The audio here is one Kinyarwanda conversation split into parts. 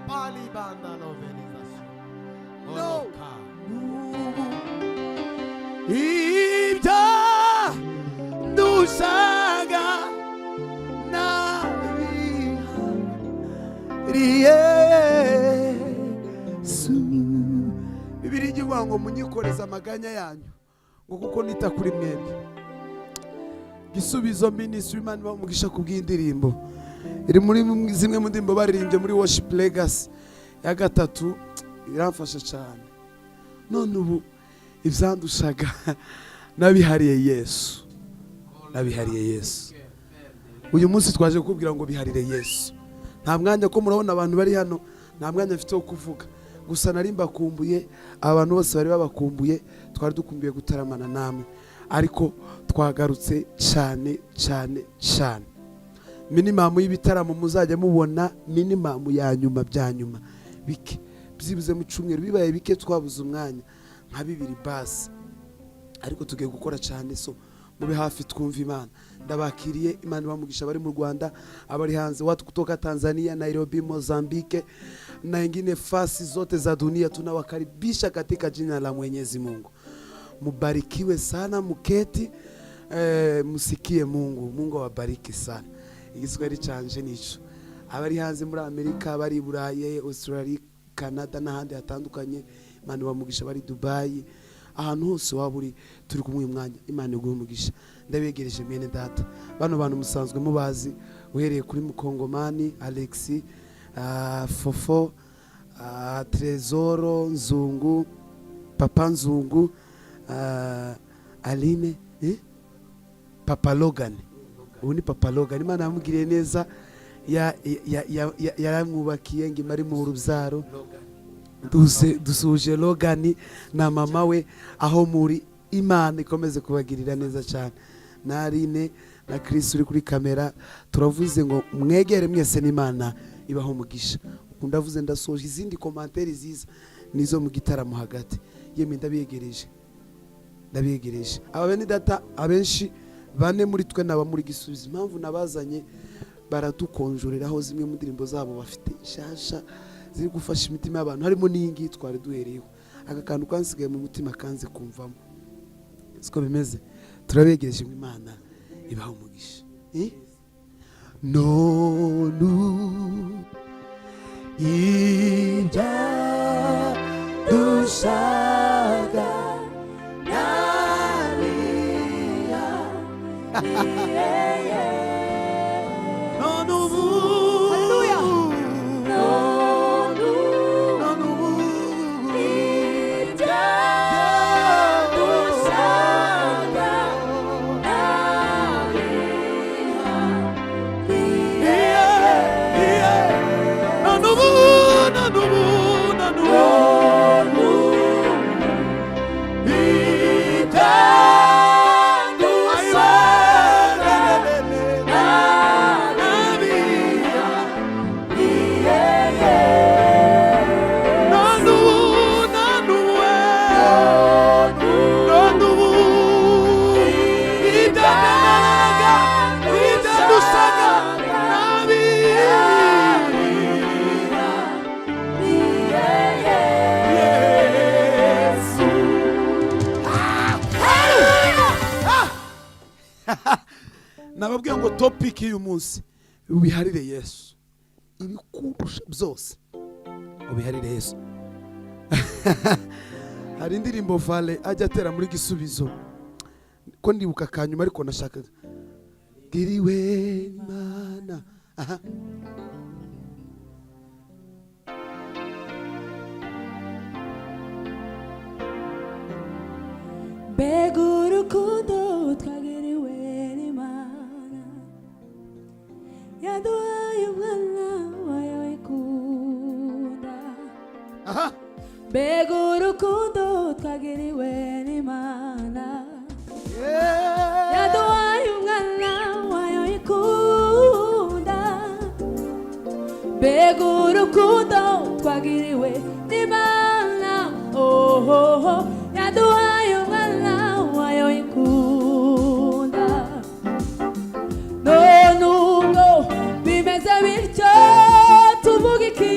Palibanda novelization. No. Oloka. Ibya dusaga Yesu. Bibiri ivuga ngo munyikoreza amaganya yanyu ngo kuko nita kuri mwebwe. Gisubizo Ministry Imana bamugisha kubw'indirimbo iri muri zimwe mu ndirimbo baririmbye muri Worship Legacy ya gatatu, iramfasha cyane. None ubu ivyandushaga nabihariye Yesu, nabihariye Yesu. Uyu munsi twaje kubwira ngo biharire Yesu. Nta mwanya ko murabona abantu bari hano, nta mwanya mfite wo kuvuga. Gusa nari mbakumbuye, abantu bose bari babakumbuye, twari dukumbuye gutaramana namwe. Ariko twagarutse cyane cyane cyane. Minimum y'ibitaramo muzajya mubona, minimum ya nyuma bya nyuma bike byibuze mu cyumweru, bibaye bike twabuze umwanya nka 2 basi. Ariko tugiye gukora cyane, so mube hafi twumva Imana. Ndabakiriye, Imana bamugisha bari mu Rwanda, abari hanze, watu kutoka Tanzania, Nairobi, Mozambique na wengine fasi zote za dunia, tunawakaribisha katika jina la Mwenyezi Mungu. Mubarikiwe sana, muketi musikie Mungu. Mungu awabariki sana. Igiswahili canje nico. Abari hanze muri Amerika, abari Burayi, Australia, Canada n'ahandi hatandukanye, Imana bamugisha bari Dubai, ahantu hose waburi turi kumwe umwanya, Imana iguhe umugisha. Ndabegereje mwene data, bano bantu musanzwe mubazi, uhereye kuri Mukongomani Alexi, Fofo, Trezoro, Nzungu, Papa Nzungu, Aline, Papa Logan. Ubu ni Papa Logan. Imana yamugiriye neza, yaramwubakiye ngo imari mu rubyaro. Dusuje Logan na mama we aho muri. Imana ikomeze kubagirira neza cyane. Na Aline na Chris uri kuri kamera, turavuze ngo mwegere mwese n'Imana ibaho umugisha. Ndavuze ndasoje, izindi commentaire ziza nizo mu gitaramo hagati. Yeme ndabiyegereje. Aba bene data abenshi bane muri twe naba muri Gisubizo. Impamvu nabazanye baradukonjoreraho zimwe mu ndirimbo zabo bafite shasha ziri gufasha imitima y'abantu, harimo n'ingi twari duhereyeho. Aka kantu kansigaye mu mutima kanze kumvamo. Siko bimeze. Turabegereje mu Imana ibaho umugisha. Nonu ibya dusaga nababwiye ngo topic y'uyu munsi ubiharire Yesu. Ibikurusha byose ubiharire Yesu. Hari indirimbo Vale ajya atera muri Gisubizo ko ndibuka kanyuma, ariko nashaka giriwe Imana. Begurukundo twagiriwe n'Imana, yaduhaye umwana wayo ikunda. Begurukundo twagiriwe n'Imana, yaduhaye umwana wayo ikunda. Begurukundo twagiriwe n'Imana, oh oh oh, yaduhaye umwana wayo ikunda. None ubwo bimeze bityo tuvuga iki?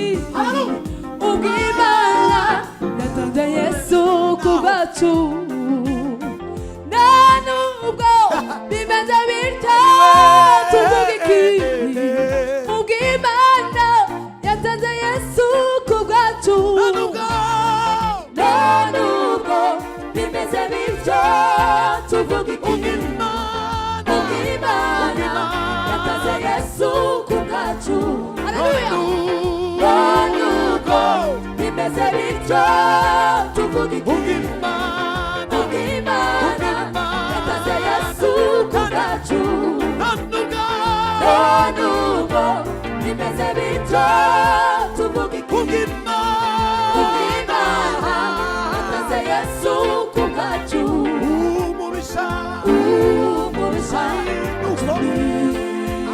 kubwacu nta nubwo bimeze bityo tuvuga iki ubw'Imana yatanze Yesu kubwacu nta nubwo bimeze bityo tuvuga iki ubw'Imana yatanze Yesu kubwacu nta nubwo bimeze bityo tuvuga iki ubw'Imana yatanze Yesu kubwacu nta nubwo bimeze bityo tuvuga iki ubw'Imana yatanze Yesu kubwacu umubisha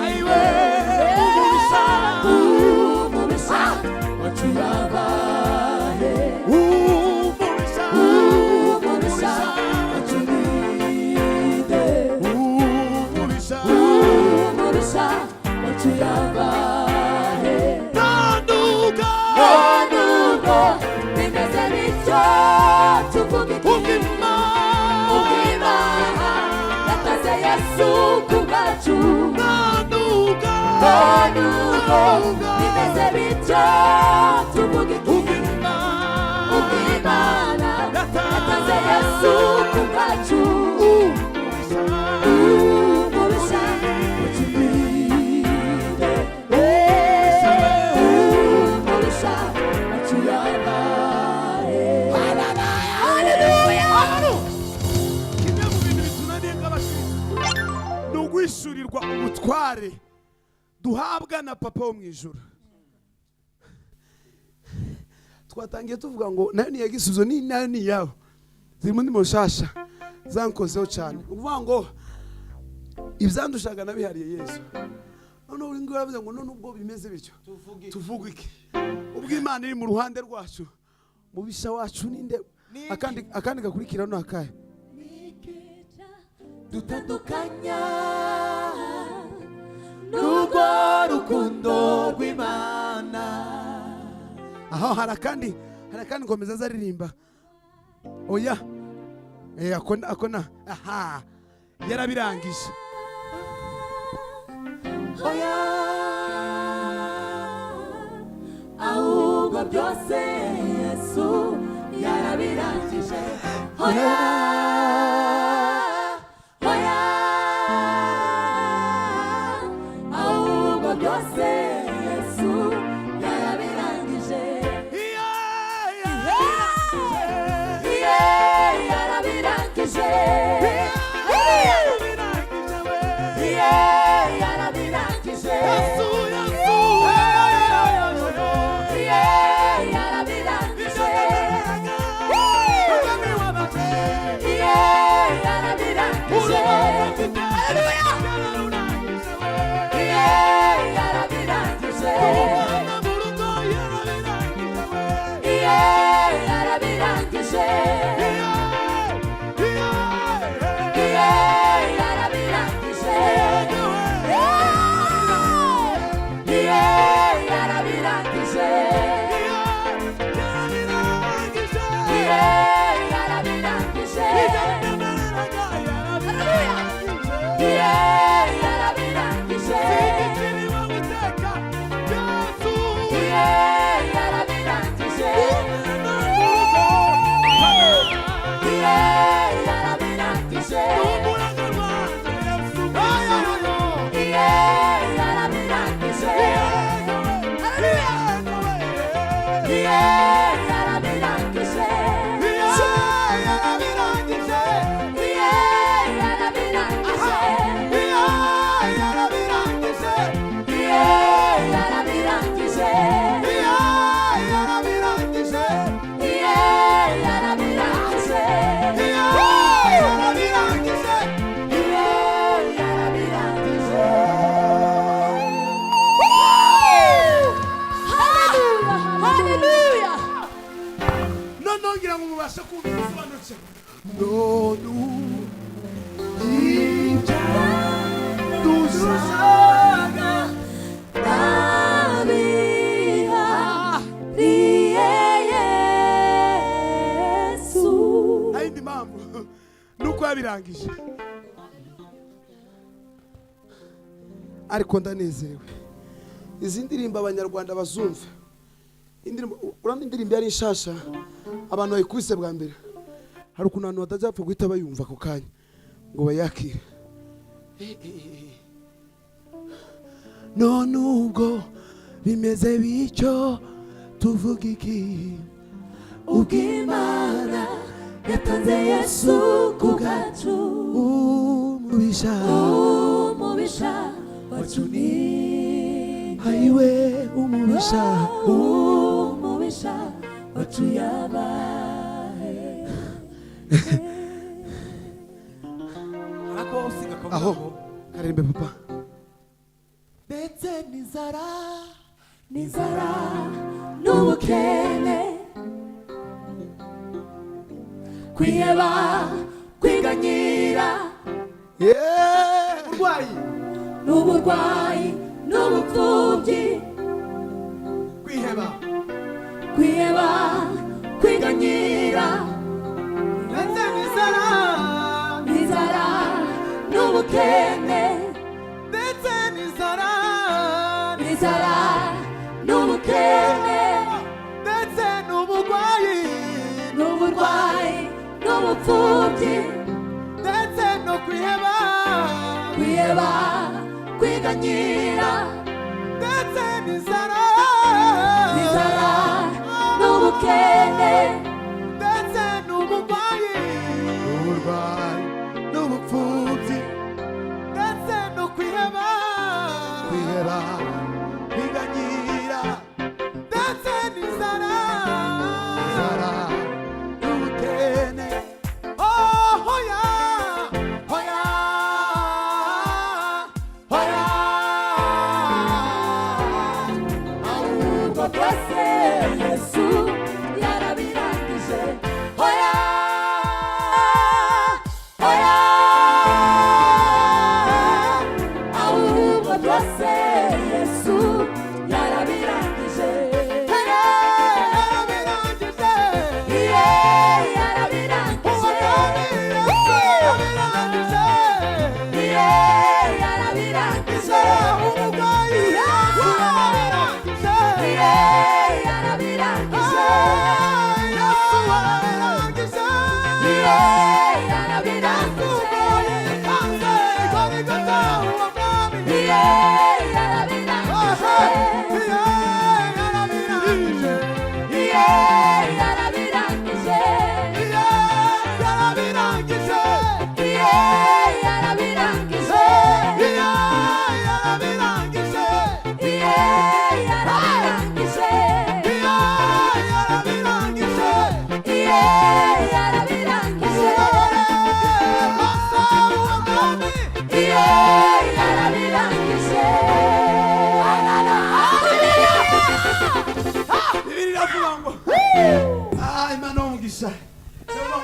aiwe umubisha wacu yabaye umubisha wacu ninde umubisha wacu yabaye ntanuka bimeze bityo tuvuga iki ubw'Imana yatanze Yesu kubwacu ntanuka bimeze bityo tuvuga iki ubw'Imana yatanze Yesu kubwacu umubisha wacu ninde umubisha wacu yabaye haleluya kimwe mu bintu bitunaniye nk'abakristo ni ugwishyurirwa ubutware duhabwa na papa wo mu ijuru. Twatangiye tuvuga ngo nayo niya gisubizo ni nayo ni yawe ziri mu ndimo nshasha zankozeho cyane uvuga ngo ibyandushaga nabihariye Yesu none uri ngo uravuze ngo none ubwo bimeze bityo tuvuga iki ubw'Imana iri mu ruhande rwacu mubisha wacu ninde akandi gakurikira no akaye dutandukanya n'urwo rukundo rw'Imana aho harakandi ngomeza zaririmba oya akona aha yarabirangije oya ahubwo byose Yesu yarabirangije oya ahubwo byose Yesu yarabirangije yarabirangije yarabirangije yarabirangije. Ariko ndanezerewe. Izi ndirimbo abanyarwanda bazumva. Urabona indirimbo yari ishasha abantu bayikubise bwa mbere. Hari ukuntu abantu batajapfa guhita bayumva ako kanya ngo bayakire. None ubwo bimeze bityo tuvuga iki? ubw'Imana yatanze Yesu ku bwacu, umubisha wacu ni hayiwe, umubisha wacu yabaye. aho karembe papa. Ndetse n'inzara n'ubukene, kwiheba, kwiganyira, n'uburwayi n'ubupfubyi, kwiheba, kwiganyira, ndetse n'inzara n'ubukene, ndetse n'inzara n'ubukene, ndetse n'uburwayi n'ubupfubyi, ndetse no kwiheba, kwiganyira, ndetse n'inzara n'ubukene, ndetse n'uburwayi n'ubupfubyi, ndetse no kwiheba, kwiganyira, ndetse n'inzara n'ubukene. Oh, hoya, hoya, hoya. ahubwo byose Yesu yarabirangije. Hoya, hoya, ahubwo byose Yesu yarabirangije. Yarabirangije. Yarabirangije. Yarabirangije. Yarabirangije. Uburwayi yarabirangije. Yarabirangije. Yesu yarabirangije. Yarabirangije. Yatanze Golgotha uwo mwami. Yarabirangije. Yarabirangije. Yarabirangije. Yarabirangije. Yarabirangije. Yarabirangije. Yarabirangije. Yarabirangije. Yarabirangije. Imana umugisha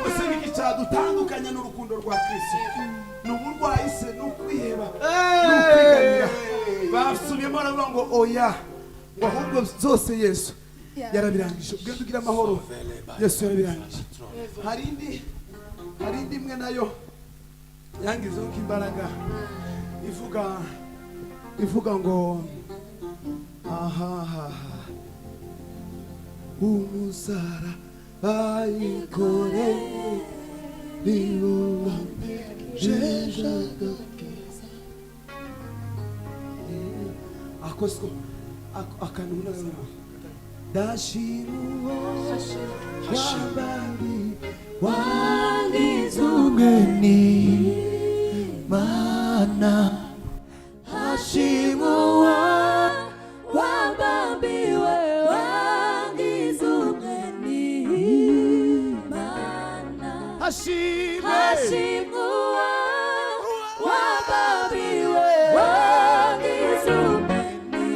ngo se niki cyadutandukanya n'urukundo rwa Kristo? Ni uburwayi se, ni ukwiheba, ni ukwiganyira. Basubiyemo baravuga ngo oya, ngo ahubwo zose Yesu yarabirangije. Ugenda ugira amahoro, Yesu yarabirangije. Hari indi imwe nayo yangizeho imbaraga ivuga ngo aha umusara bayikore bibuba jejaga akosko akanuna dashimu wabari wangizumeni mana Hashimu wabambiwe wangizumeni mana. Hashimu wabambiwe wangizumeni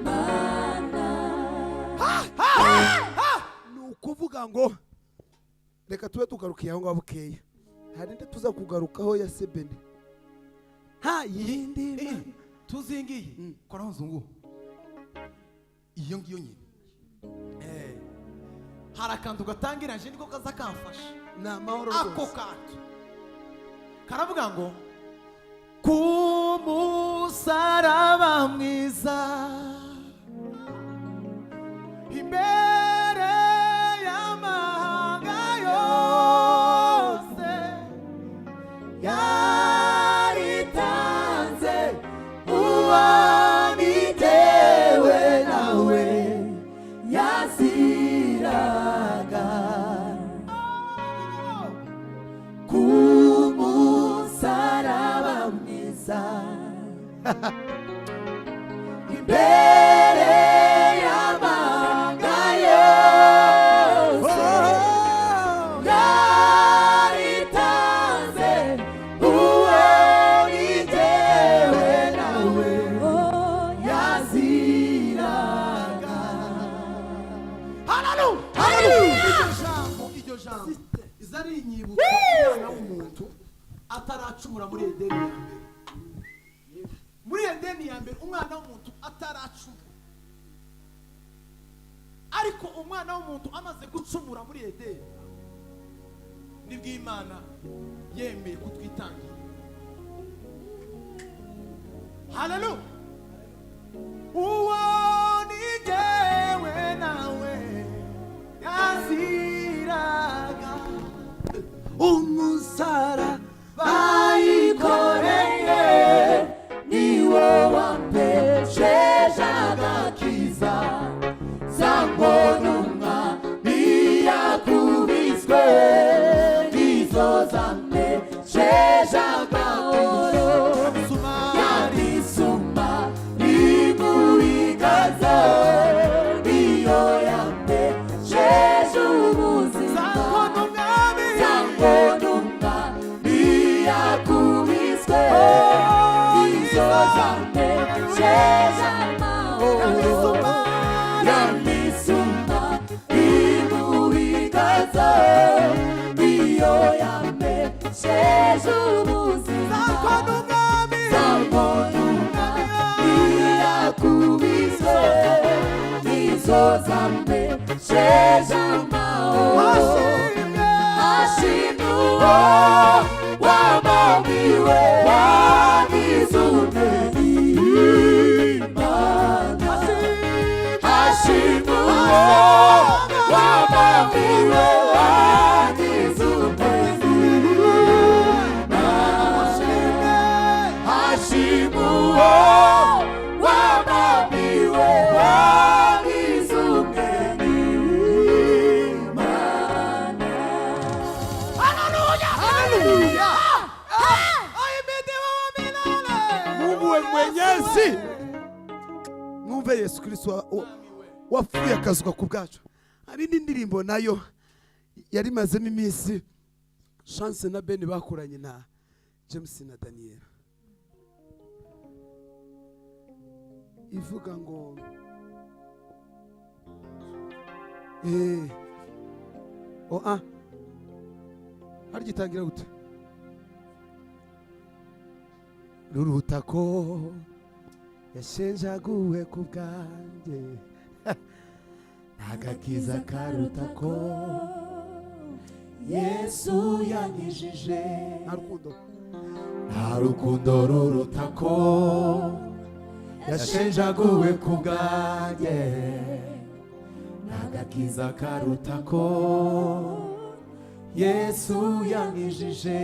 mana. ni ukuvuga ngo reka tube tugarukiye aho ngaho bukeya, hari indi tuza kugarukaho ya sebene. Ha yindi tuzingiye koraho nzungu iyo ngiyo nyine hari akantu gatangiranje niko kaza kamfasha ni amahoro ako rwose. kantu karavuga ngo ku musaraba mwiza imbere y'amahanga yose yaritanze uwo nitewe nawe yaziraga ku musaraba mwiza imbere y'amahanga yose yaritanze uwo nitewe nawe yaziraga. iryo jambo iza ari inyibutso umwana w'umuntu ataracumura muri Edeni ya mbere. Muri Edeni ya mbere umwana w'umuntu ataracumura, ariko umwana w'umuntu amaze gucumura muri Edeni nibwo Imana yemeye kutwitangira. Haleluya. Uwo ni jyewe nawe yaziraga umusaraba bayikoreye niwo wampesheje agakiza zambonumwa ntiyakubiswe nizo zampesheje amahoro yamisuma imubigaza niyo yampesheje ubuzima zambonumwa ntiyakubiswe nizo zampesheje amahoro yamisuma imubigaza niyo yampesheje ubuzima zambonumwa ntiyakubiswe nizo zampesheje amahoro ashimwe wamamiwe wamizune Imana ashimwe wamamiwe wamizune Imana ashimwe wamamiwe wamizune Imana. Haleluya. Mungu we mwenyezi, mwumve Yesu Kristo wapfuye akazuka ku bwacu. Hari n'indirimbo nayo yari mazemo iminsi Chance na Ben bakoranye na James na Daniel, ivuga ngo hari gitangira gute rurutako yashenjaguwe ku bwanjye agakiza karutako Yesu yanyijije nta rukundo rurutako yashenjaguwe ku bwanjye agakiza karutako Yesu yanyijije.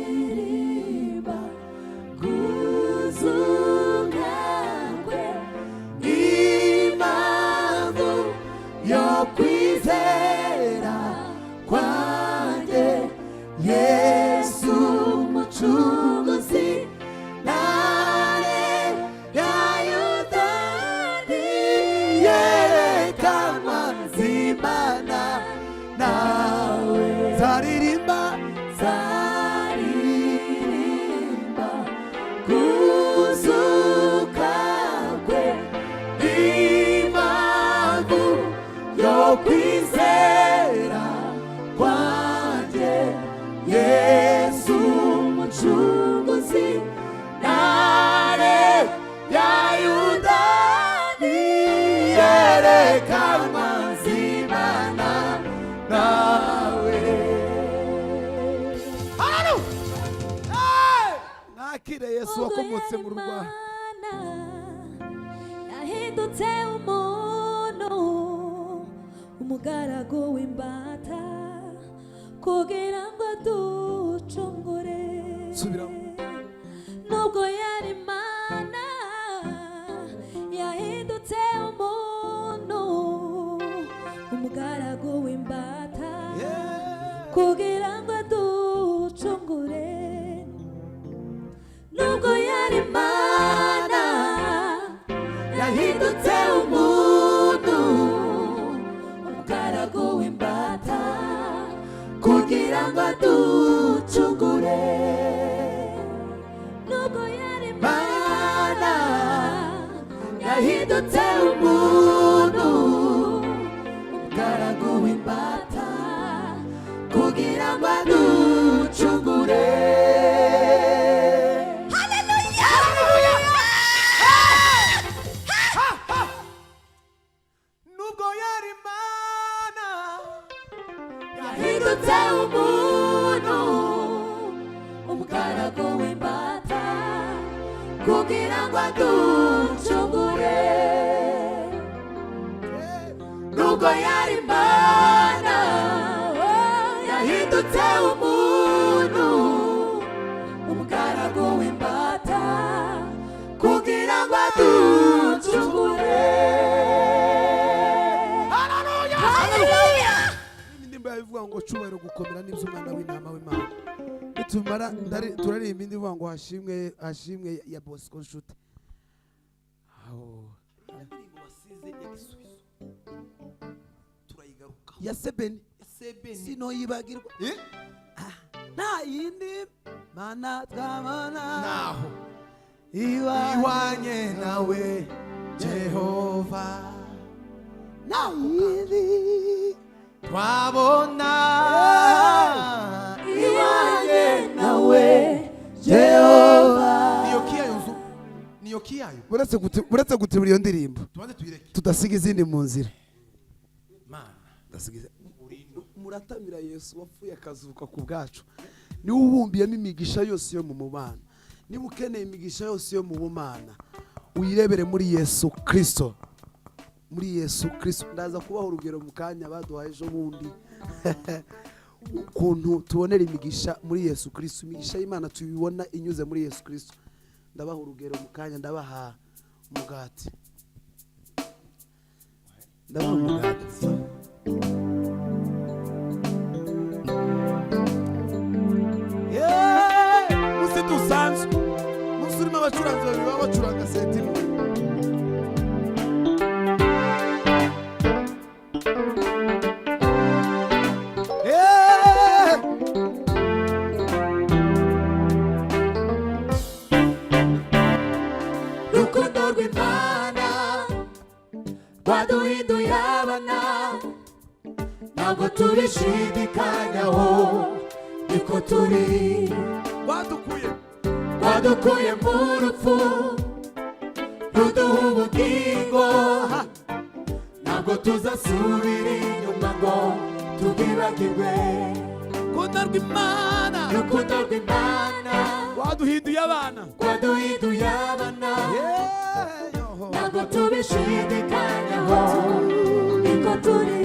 zaririmba guzuka kwe impamvu yo kwizera kwanjye Yesu umucunguzi ntare ya Yudani yerekanwa z'Imana Yesu wakomotse mu Rwanda yahindutse umuntu umugaragu w'imbata kugira ngo aducungure nubwo yari Imana yahindutse umuntu umugaragu w'imbata kugira ngo aducungure nubwo yari Imana yahindutse umuntu umugaragu w'imbata kugira ngo aducungure nubwo yari Imana yahindutse umuntu umugaragu w'imbata kugira ngo aducungure. Yahindutse umuntu umugaragu w'imbata kugira ngo aducungure nubwo yari Imana yahindutse umuntu umugaragu w'imbata kugira ngo aducungure. Bivuga ngo cubahiro gukomera n'ibyo umwana w'intama w'Imana bitumara turaririmba indi vuga ngo hashimwe ya Bosco Nshuti indirimbo wasize ya Gisubizo turayigaruka ya Sebeni sino yibagirwa nta yindi mana twabona naho iwanye nawe Jehova nta yindi twabona iwanye nawe Jehova. niyo kiyayo buretse gutibura iyo ndirimbo tubanze tuyireke tudasiga izindi mu nzira Mana muratamira Yesu wapfuye akazuka ku bwacu niwe ubumbiyemo imigisha yose yo mu mubano niba ukeneye imigisha yose yo mu bumana uyirebere muri Yesu Kristo ndaza kubaho urugero mu kanya baduhaye ejo bundi ukuntu tubonera imigisha muri Yesu Kristo imigisha y'Imana tubibona inyuze muri Yesu Kristo ndabaha urugero mu kanya ndabaha umugati musi dusanzwe musi urimo abacuranzi babiri baba bacuranga seti imwe Rukundo rw'Imana rwaduhinduye abana ntabwo turishidikanyaho niko turi rwadukuye mu rupfu ruduha ubugingo ntabwo tuzasubira inyuma ngo tubwibagirwe Rukundo rw'Imana waduhinduye abana ntabwo tubishidikanyaho niko turi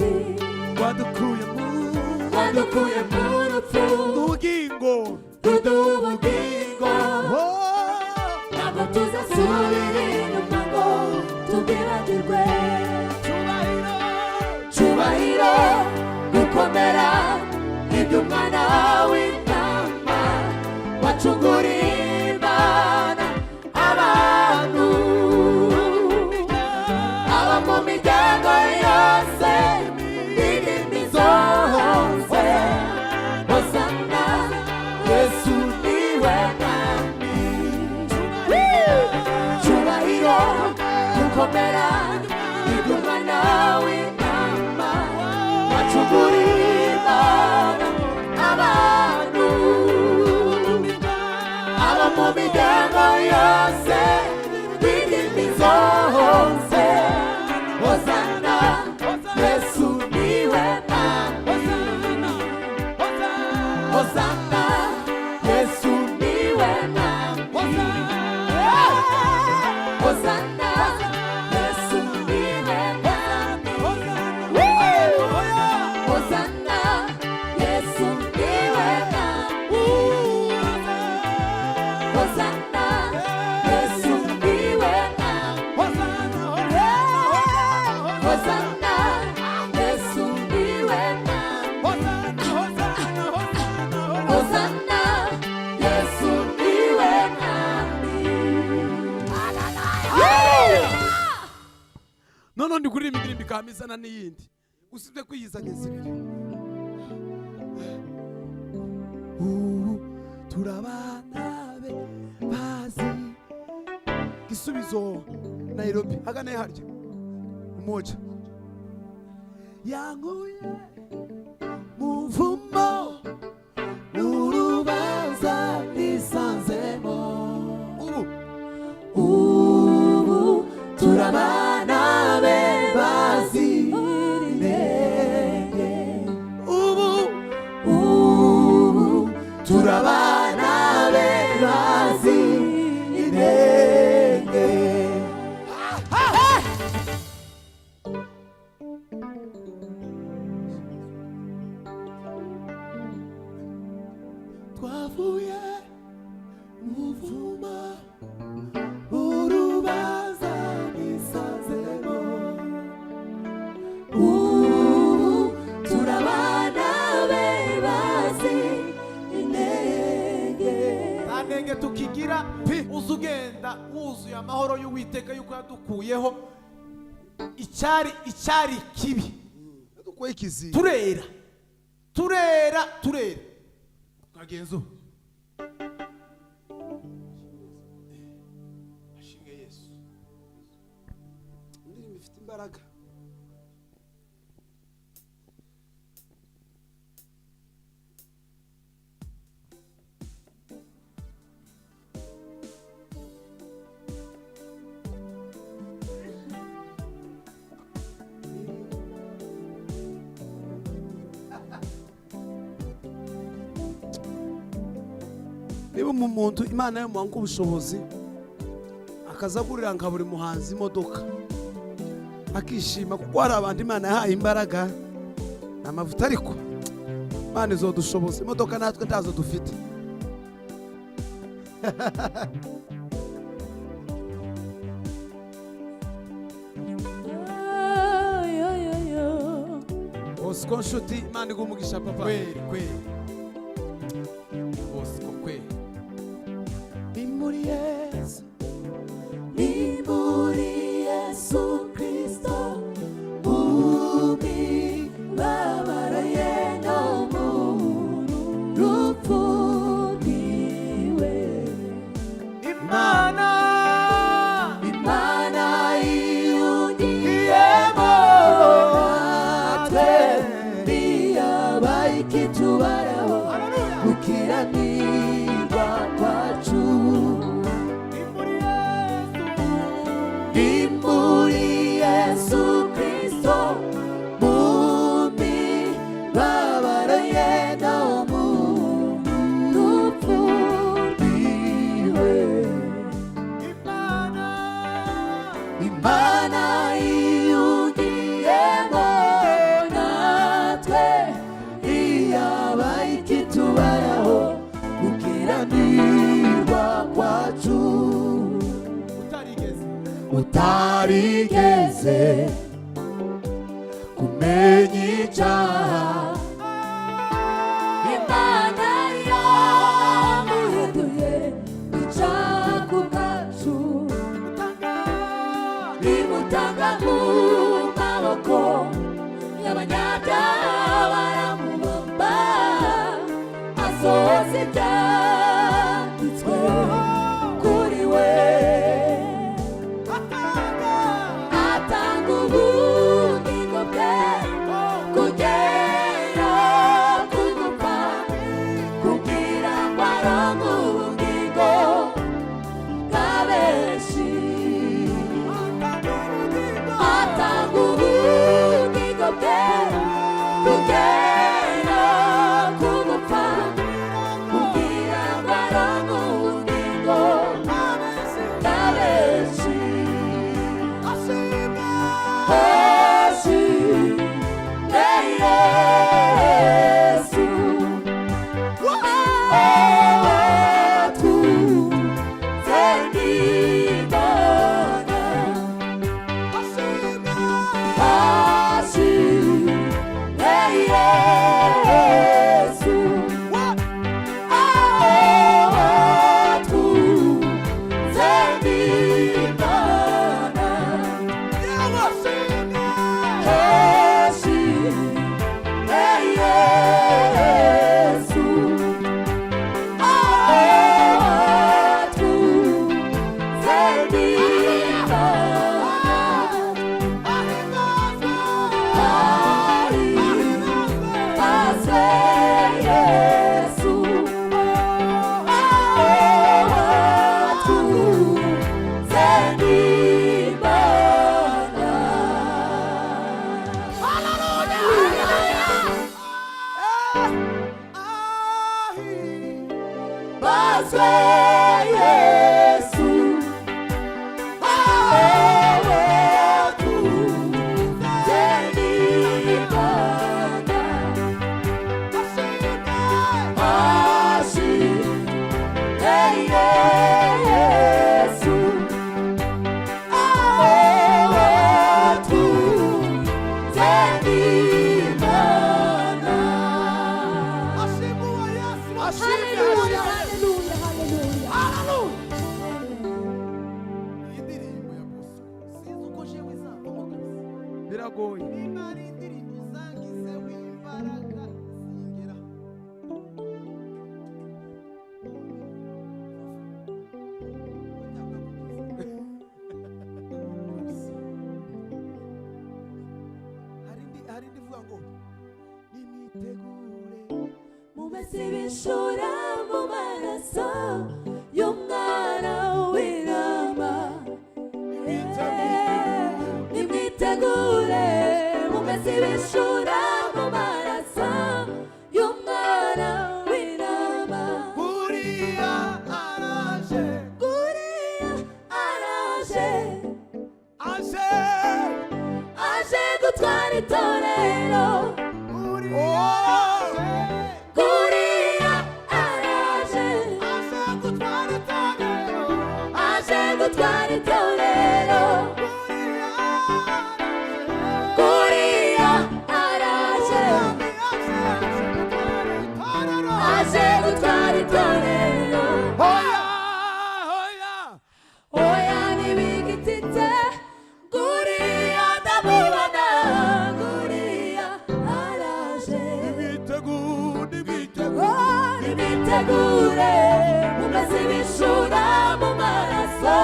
wadukuye mu rupfu ubugingo ruduha ubugingo ntabwo tuzasubira inyuma ngo tubwibagirwe cyubahiro gukomera iby'umwana w'intama wacunguriye Imana abantu aba mu miryango yose n'indimi zose Hosana Yesu niwe mwami cyubahiro gukomera iby'umwana w'intama wacunguriye Imana abantu aba mu miryango yose n'indimi zose Hosana Yesu niwe mwami Hosana Yesu niwe mwami Hosana, Yesu ndiwe mwami. Hosana, Yesu ndiwe mwami. Hosana, Yesu ndiwe mwami. Hosana, Yesu ndiwe mwami. Hosana, Yesu ndiwe mwami. none ndi kuririmba indirimbo ikamizana n'iyindi usibye kwiyizanya zibiri. Turabana be bazi gisubizo Nairobi hagana harya umoja yankuye muvumo urubanza nisanzemo Ubu turabana be bazi inenge. Ubu turabana be bazi inenge. twavuye muvuma urubanza nisanzemo Ubu turabana be bazi inenge. nta ntege tukigira uza ugenda wuzuye amahoro y'Uwiteka yuko yadukuyeho icyari kibi. dukoye ikizinga turera twagenzo ashimwe Yesu. indirimbo ifite imbaraga. niba umuntu Imana yamuha ubushobozi akazagurira nka buri muhanzi imodoka akishima kuko hari abantu Imana yahaye imbaraga ni amavuta, ariko Imana izodushoboza imodoka natwe ntazo dufite. Bosco nshuti Imana iguha umugisha papa. kweli Bosco kweli. Ni muri Yesu Ni muri Yesu Kristo umibabaro ye no mu rupfu rwiwe. Imana iyungiyemo natwe ntiyabaye ikitubaraho gukiranirwa kwacu. Ni muri Yesu Kristo mumibabaro ye no mu rupfu rwiwe. Imana iyungiyemo natwe ntiyabaye ikitubaraho gukiranirwa kwacu. Utarigeze kumenya icyaha, Imana yamuhinduye icyaha ku bwacu, imutanga mu maboko y'abanyabyaha baramubamba, asohoza ibyanditswe kuri we. Atanga ubugingo bwe kugera ku gupfa, kugira ngo aronke ubugingo bwa benshi. Atanga ubugingo bwe kugera ku gupfa, kugira ngo aronke ubugingo bwa benshi. himbazwe Yesu biragoye nimara indirimbo zangizeho imbaraga zingera hari indi vuga ngo nimwitegure mumese ibishura mu maraso y'umwana w'intama nimwitegure mumese ibishura mu maraso y'umwana w'intama Guriya araje aje gutwara itorero Guriya araje gutwara itorero aje gutwara itorero Guriya araje aje gutwara itorero oya ntibigitite Guriya ndamubona Guriya araje nimitegure mumese ibishura mu maraso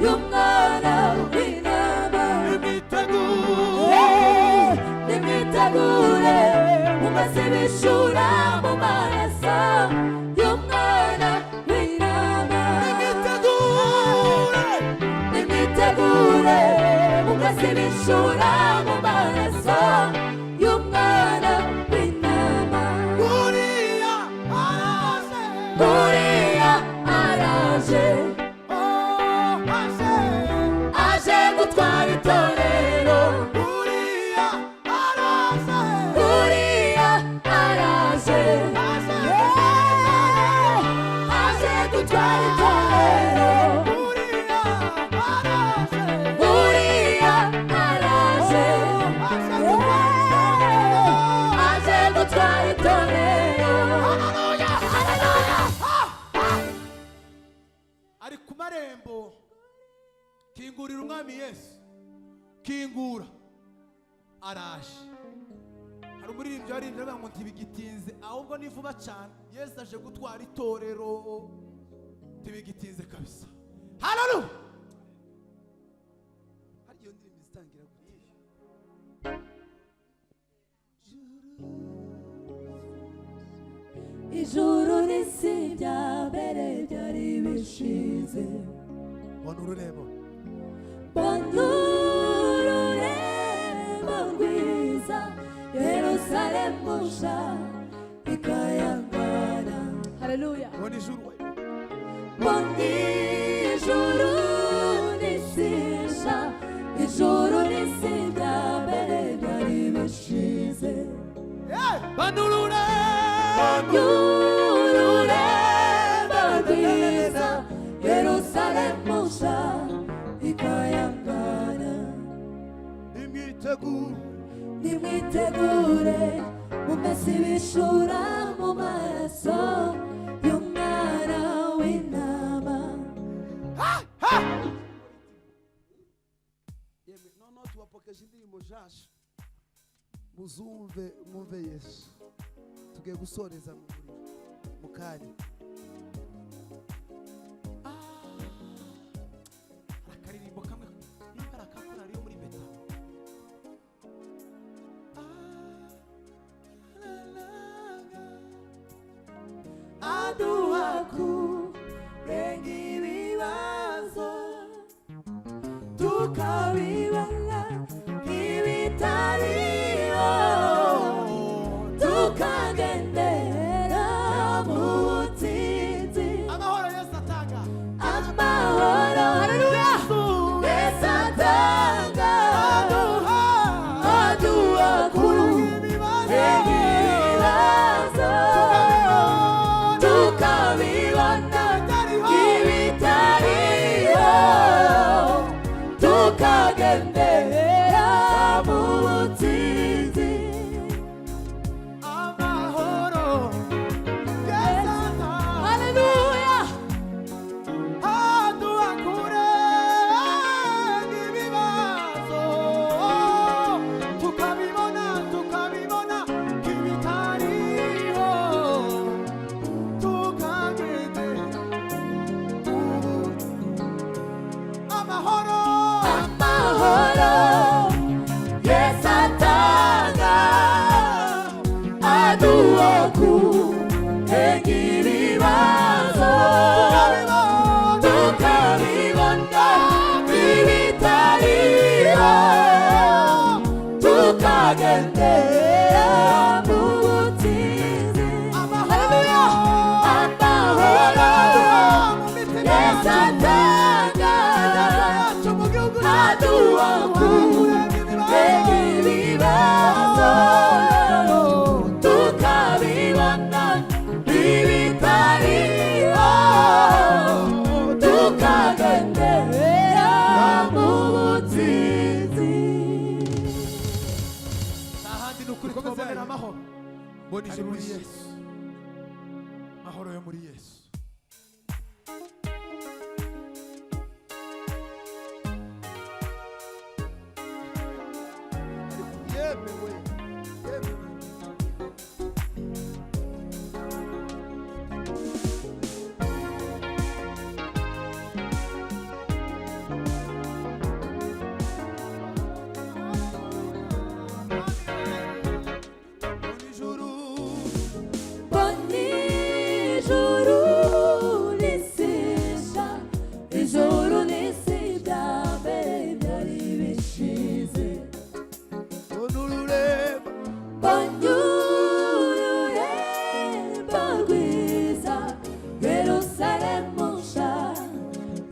y'umwana w'intama nimitegure mumese ibishura mu maraso y'umwana w'intama nimitegure mumese ibishura mu maraso y'umwana w'intama Guriya araje aje gutwara itorero Guriya araje aje gutwara itorero Guriya araje aje gutwara itorero ari ku marembo kingurira umwami Yesu kingura araje hari umuririmbyi waririmbye avuga ngo ntibigitinze ahubwo ni vuba cyane Yesu aje gutwara itorero ntibigitinze kabisa haleluya hari iyo ndirimbo zitangira gute ijuru n'isi bya mbere byari bishize bona ururembo mbona ururembo rwiza Yerusalemu nshya ikayangana haleluya bona ijuru we mbona ijuru n'isi nshya ijuru n'isi bya mbere byari bishize bona ururembo y'ururembo rwiza Yerusalemu nshya ikayangana nimwitegure mumese ibishura mu maraso y'umwana w'intama yemwe noneho tubapokeje indirimbo nshasha muzumve mwumve Yesu tugiye gusoreza mu kanya akaririmbo kamwe niba arakakora ariyo muri beta aduha kurenga ibibazo tukabibona nk'ibitariho tukagendera mu butsinzi tukagendera mu butsinzi. amahoro yesata Haleluya. aduha kure n'ibibazo tukabibona k'ibitariho tukagende amahoro Amahoro Yesu atanga aduha kurenga ibibazo tukabibona ibitariho tukagendera mu butsinzi. Haleluya. Amahoro Yesu atanga aduha kurenga ibibazo tukabibona ibitariho tukagendera mu butsinzi. ahandi ni ukuri twabonera amahoro mbona ije muri Yesu amahoro yo muri Yesu yemewe yemewe Ijuru risisha, ijuru risi bya mbere byari bishize. Banyururembo rwiza, Yerusalemu nshya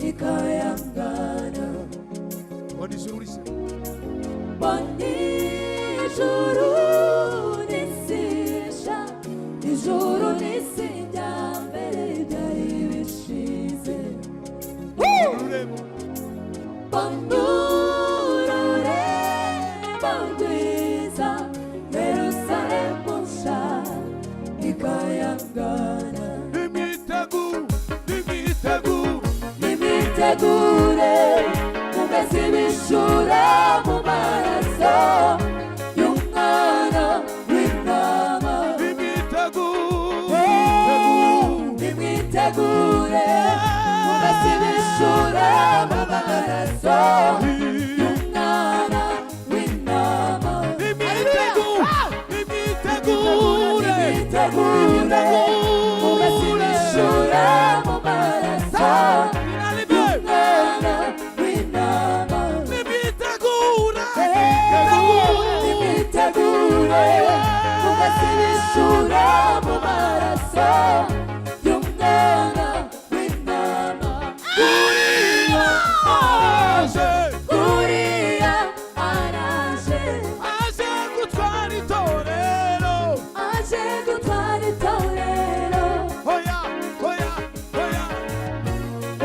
ikayangana. Ijuru risisha, ijuru risi bya mbere byari bishize. Banyururembo rwiza, Yerusalemu nshya ikayangana. Nimitegure mumeze ibishura mu maraso y'umwana w'intama. Nimitegure mumeze ibishura mu maraso y'umwana w'intama. Nimitegure mumeze ibishura mu maraso y'umwana w'intama. Nimitegure mumeze ibishura mu maraso y'umwana w'intama. Uriya araje, aje gutwara itorero.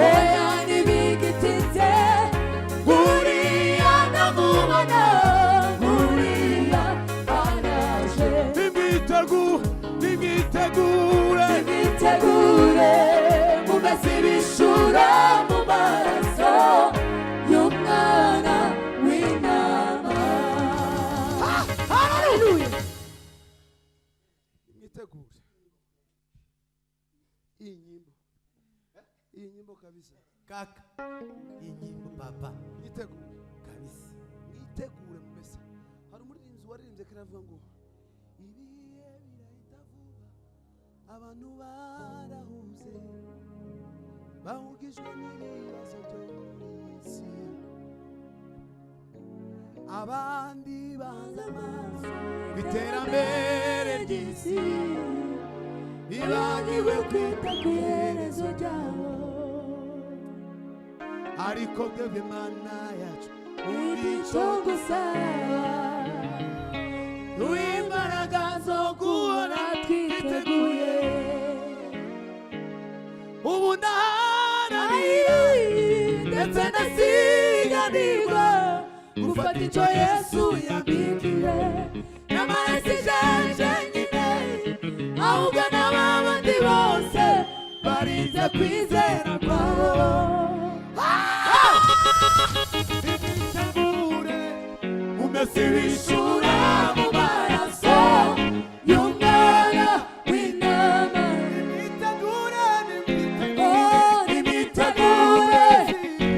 Oya ntibigitinze, uriya ndamubona, uriya araje. Nimitegure mumeze ibishura mu maraso y'umwana w'intama. Haleluya. mwitegure iyi nyimbo kabisa kaka iyi nyimbo papa mwitegure kabisa mwitegure mumese hari umuririmbyi waririmbye karavuga ngo ibihe birahita vuba abantu barahuze bahugijwe n'ibibazo byo muri isi abandi bahanze amaso ku iterambere ry'isi bibagiwe kwita ku iherezo ryabo ariko twebwe Mana yacu Icyo gusa imbaraga zo guhora twiteguye ubu ndaharanira ndetse ndasiganirwa gufata icyo Yesu yambwiye nyamara sijeje nyine ahubwo n'abandi bose barize kwizera kwawe umese wishura mu maraso y'umwana w'intama nimitegure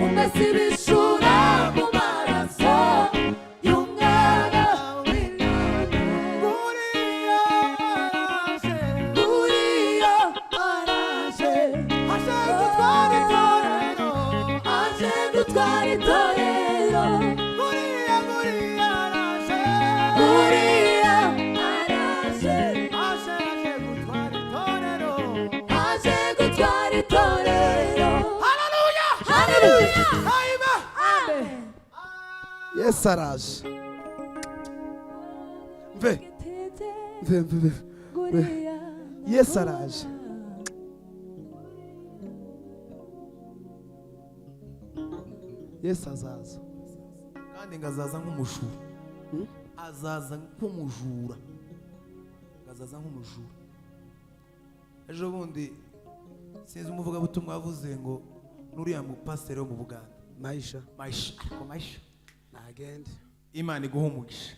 umese wishura mu maraso y'umwana w'intama Uriya araje aje gutwara itorero Yesu araje mve Yesu araje Yesu azaza kandi ngazaza nk'umujura azaza nk'umujura ngazaza nk'umujura ejo bundi sinzi umuvugabutumwa wavuze ngo nuriya mupasiteri wo mu Buganda Maisha ariko Maisha nagende Imana iguha umugisha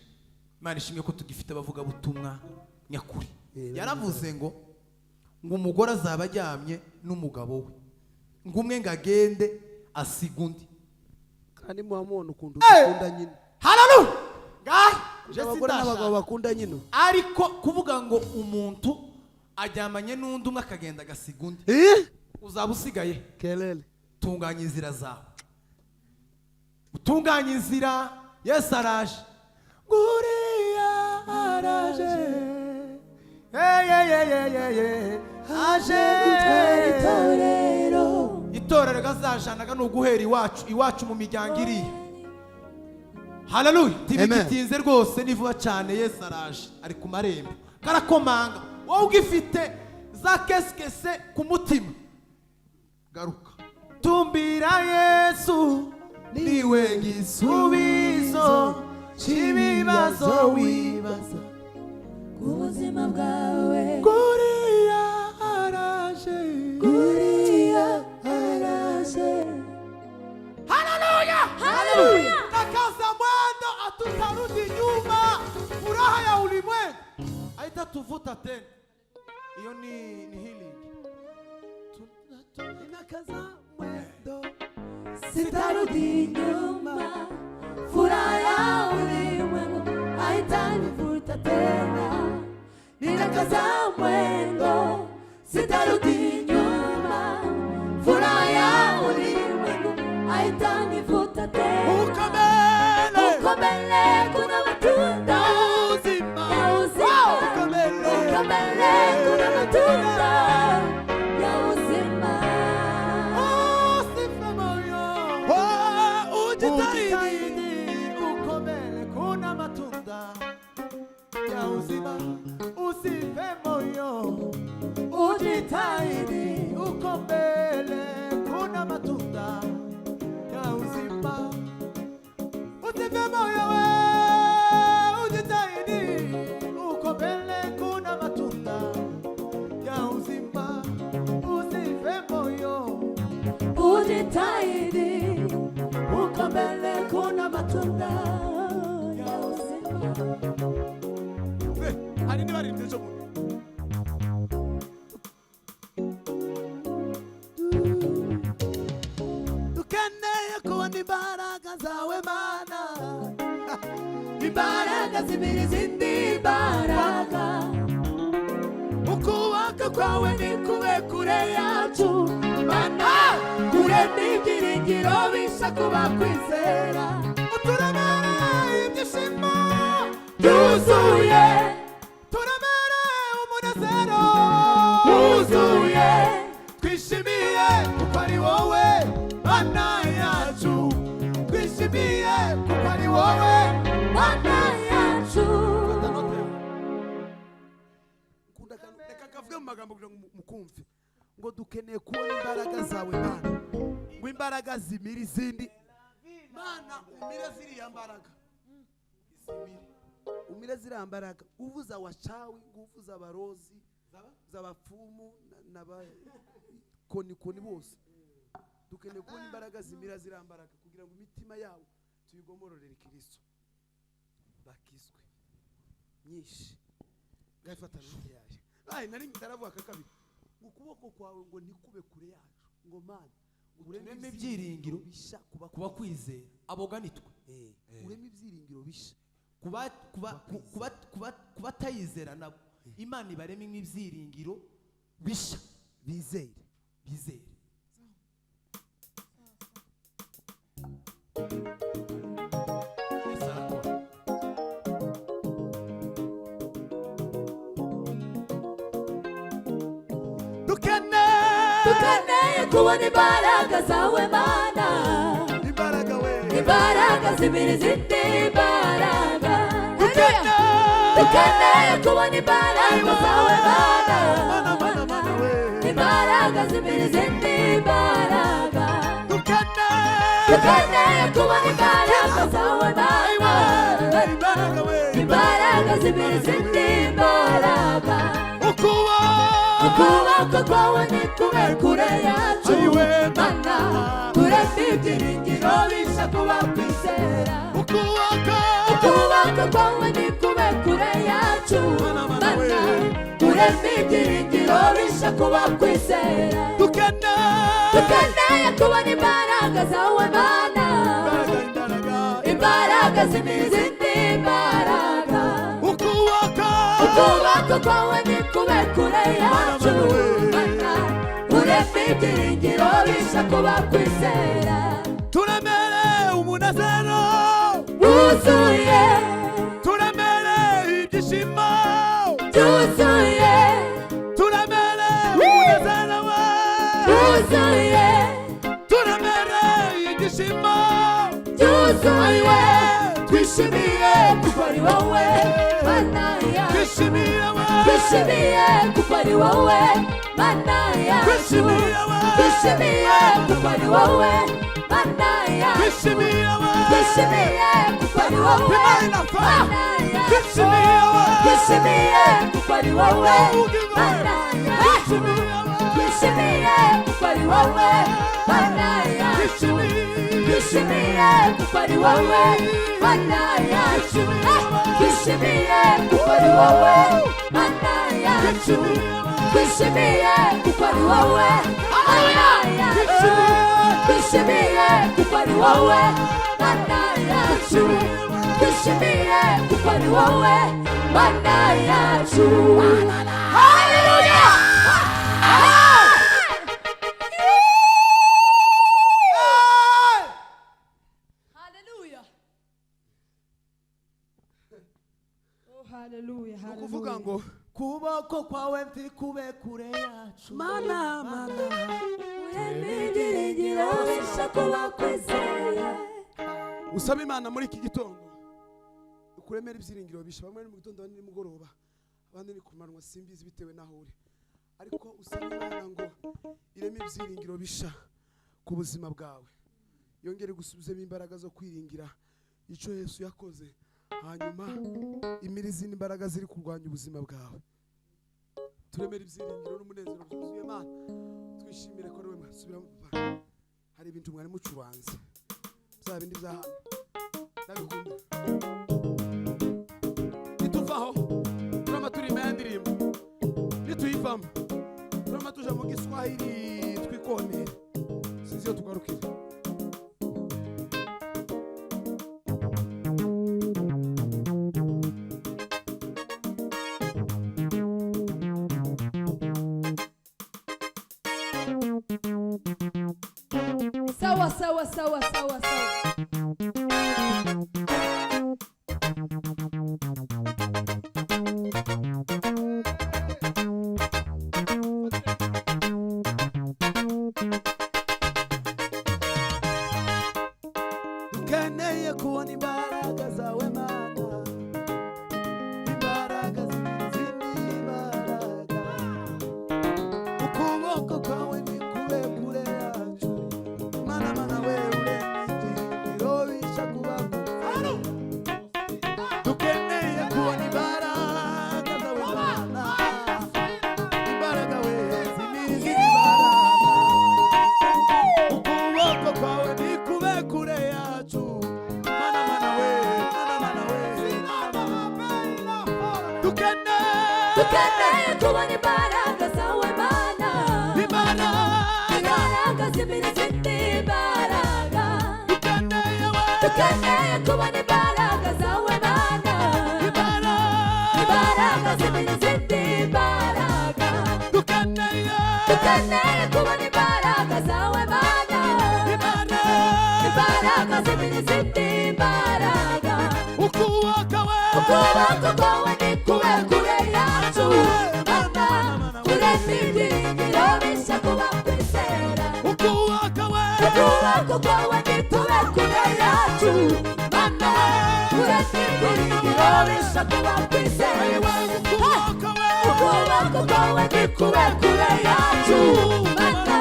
Imana ishimye ko tugifite abavugabutumwa nyakuri yaravuze ngo umugore azaba ajyamye n'umugabo we ngo umwe ngagende asiga undi kandi muhamubona ukuntu ukunda nyine haleluya abagore n'abagabo bakunda nyine ariko kuvuga ngo umuntu ajyamanye n'undi umwe akagenda agasiga undi uzaba usigaye kelele tunganya inzira zawe utunganya inzira Yesu araje nguriya araje aje gutwara itorero itorero gazajanaga no guhera iwacu mu miryango iriya haleluya tibigitinze rwose ni vuba cyane Yesu araje ari ku marembo karakomanga wowe ugifite za keskese ku mutima garuka tumbira Yesu niwe gisubizo cy'ibibazo wibaza ubuzima bwawe nguriya araje haleluya takaza mwendo atutarudi nyuma furaha ya ulimwengu haitatuvuta tena hiyo ni healing inakaza mwendo sitarudi nyuma furaha ya ulimwengu haitanivuta tena ninakaza mwendo sitarudi nyuma furaha ya ulimwengu haitanivuta tena ukomele kuna matunda ya uzima ukomele kuna matunda ya uzima usife moyo ujitahidi ukomele kuna matunda ya uzima usife moyo ujitahidi ukomele kuna matunda ya uzima usife moyo ujitahidi ukomele kuna matunda ya uzima usife moyo ujitahidi ukomele kuna matunda ya uzima hari ni bari ndejo dukeneye kubona imbaraga zawe Mana imbaraga zibiri zindi imbaraga ukuboko kwawe nikube kure yacu Mana kure n'ibyiringiro bisha kuba kwizera uturemere ibyishimo byuzuye turemere umunezero wuzuye twishimiye kuko ari wowe Mana yacu twishimiye kuko ari wowe Mana yacu reka kavuge mu magambo kugira ngo mukumve ngo dukeneye kubona imbaraga zawe Mana ngo imbaraga zimira izindi Mana mana umire ziriya mbaraga umire ziriya mbaraga uvuza wachawi nguvuza abarozi z'abapfumu n'abakonikoni bose dukeneye kubona imbaraga zimira ziriya mbaraga kugira ngo imitima yabo tuyigomororere Kristo bakizwe nyinshi ngayifatana n'yaje nari ndaravuga kakabiri ukuboko kwawe ngo nikube kure yacu ngo mana ureme ibyiringiro bisha kuba kwizera aboganitwe ureme ibyiringiro bisha kuba tayizera nabo Imana ibareme ibyiringiro bisha bizere dukeneye kubona imbaraga zawe mana imbaraga zibiri zindi imbaraga dukeneye kubona imbaraga zawe mana imbaraga zibiri zindi imbaraga dukeneye kubona imbaraga zawe mana imbaraga zibiri zindi imbaraga ukuboko kwawe nikube kure yacu mana tureke ibyiringiro bisha kuba kwizera ukuboko kwawe nikube kure yacu mana tureke ibyiringiro bisha kuba kwizera dukeneye kubona imbaraga zawe mana imbaraga z'izindi imbaraga ukuboko kwawe nikube kure yacu mana ureme ibyiringiro bisha kuba kwizera turemere umunezero wuzuye turemere ibyishimo byuzuye turemere umunezero wuzuye turemere ibyishimo byuzuye twishimiye kuko ari wowe mana yacu twishimiye kuko ari wowe mana yacu twishimiye kuko ari wowe mana yacu twishimiye kuko ari wowe mana yacu twishimiye kuko ari wowe mana yacu twishimiye kuko ari wowe mana yacu twishimiye kuko ari wowe mana yacu twishimiye kuko ari wowe mana yacu twishimiye kuko ari wowe mana yacu twishimiye kuko ari wowe mana yacu twishimiye kuko ari wowe mana yacu haleluya Hallelujah. kuvuga ngo kuboko kwawe ntikube kure yacu mana ureme ibyiringiro bisha kuba kwizera usaba Imana muri iki gitondo ukuremera ibyiringiro bisha bamwe ni mu gitondo abandi ni mugoroba abandi ni kumanwa simbizi bitewe naho uri ariko usaba Imana ngo ireme ibyiringiro bisha ku buzima bwawe yongere gusubizemo imbaraga zo kwiringira icyo Yesu yakoze hanyuma imirizi n'imbaraga ziri kurwanya ubuzima bwawe turemera ibyiringiro n'umunezero byuzuye Mana twishimire ko ariwe mwasubiramo papa hari ibintu mwari mucuranze bya bindi bya hano ndabikunda nituvaho turama turima ya ndirimbo nituyivamo turama tuja mu Giswahili twikomere sinzi iyo tugarukira sawa. dukeneye kubona imbaraga zawe Mana imbaraga z'izindi imbaraga ukuboko kwawe nikube kure yacu mana we ureme ibyiringiro bisha dukeneye kubona imbaraga zawe mana imbaraga zibiri zifite imbaraga dukeneye kubona imbaraga zawe mana imbaraga zibiri zifite imbaraga dukeneye kubona imbaraga zawe mana imbaraga zibiri zifite imbaraga ukuboko kwawe ni kube kure yacu mana kurema ibyiringiro bishya kuba kwizera ukuboko kwawe ni kube kure yacu mana kurema ibyiringiro bishya kuba kwizera ukuboko kwawe ni kube kure yacu mana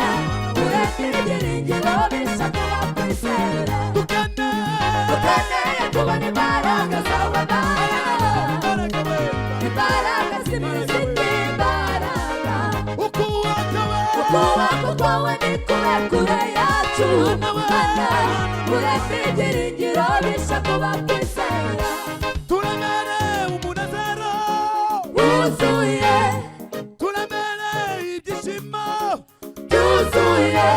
kurema ibyiringiro bishya kuba kwizera dukeneye kubona imbaraga zawe mana imbaraga zibiri zifite imbaraga ukuboko kwawe ni kure kure yacu mana kurema ibyiringiro bishya kuba kwizera turemere umunezero wuzuye turemere ibyishimo byuzuye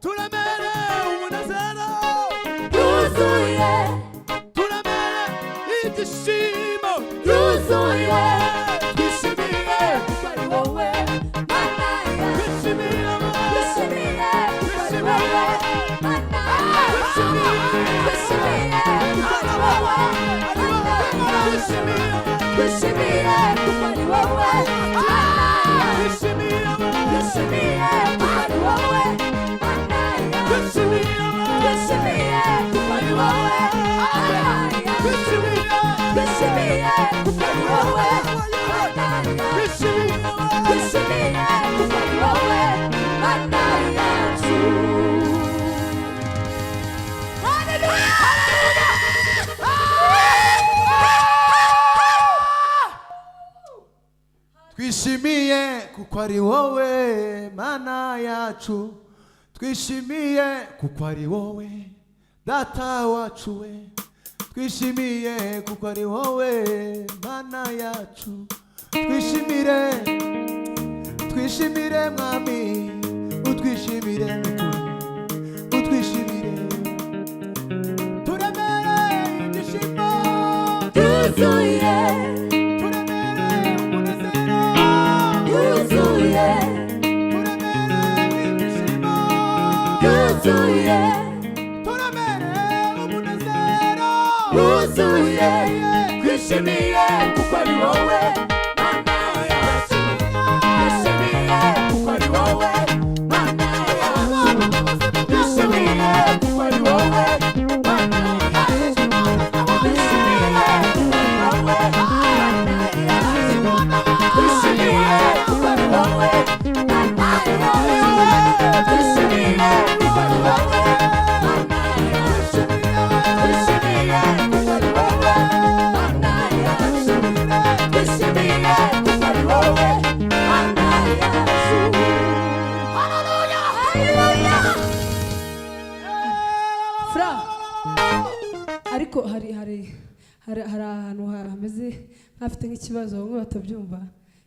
turemere umunezero byuzuye turemere ibyishimo byuzuye twishimiye kuko ari wowe mana yacu twishimiye twishimiye kuko ari wowe mana yacu twishimiye kuko ari wowe mana yacu twishimiye kuko ari wowe mana yacu twishimiye kuko ari wowe mana yacu twishimiye kuko ari wowe mana yacu twishimiye kuko ari wowe mana yacu twishimiye kuko ari wowe mana yacu. twishimiye kuko ari wowe mana yacu twishimiye kuko ari wowe data wacu we twishimiye kuko ari wowe mana yacu twishimire twishimire mwami utwishimire n'ukuri utwishimire turemere ibyishimo Yuzuye, turemere umunezero yuzuye, turemere ibyishimo yuzuye, turemere umunezero yuzuye, twishimiye kuko ari wowe mana yacu, twishimiye kuko ari wowe mana yacu, twishimiye kuko ari wowe mana yacu, twishimiye kuko ari wowe mana yacu, twishimiye kuko ari wowe mana yacu, twishimiye kuko ari wowe mana yacu, twishimiye kuko ari wowe mana yacu, twishimiye kuko ari wowe mana yacu. Hallelujah, hallelujah. Fra, ariko hari ahantu hameze nk'afite nk'ikibazo bamwe batabyumva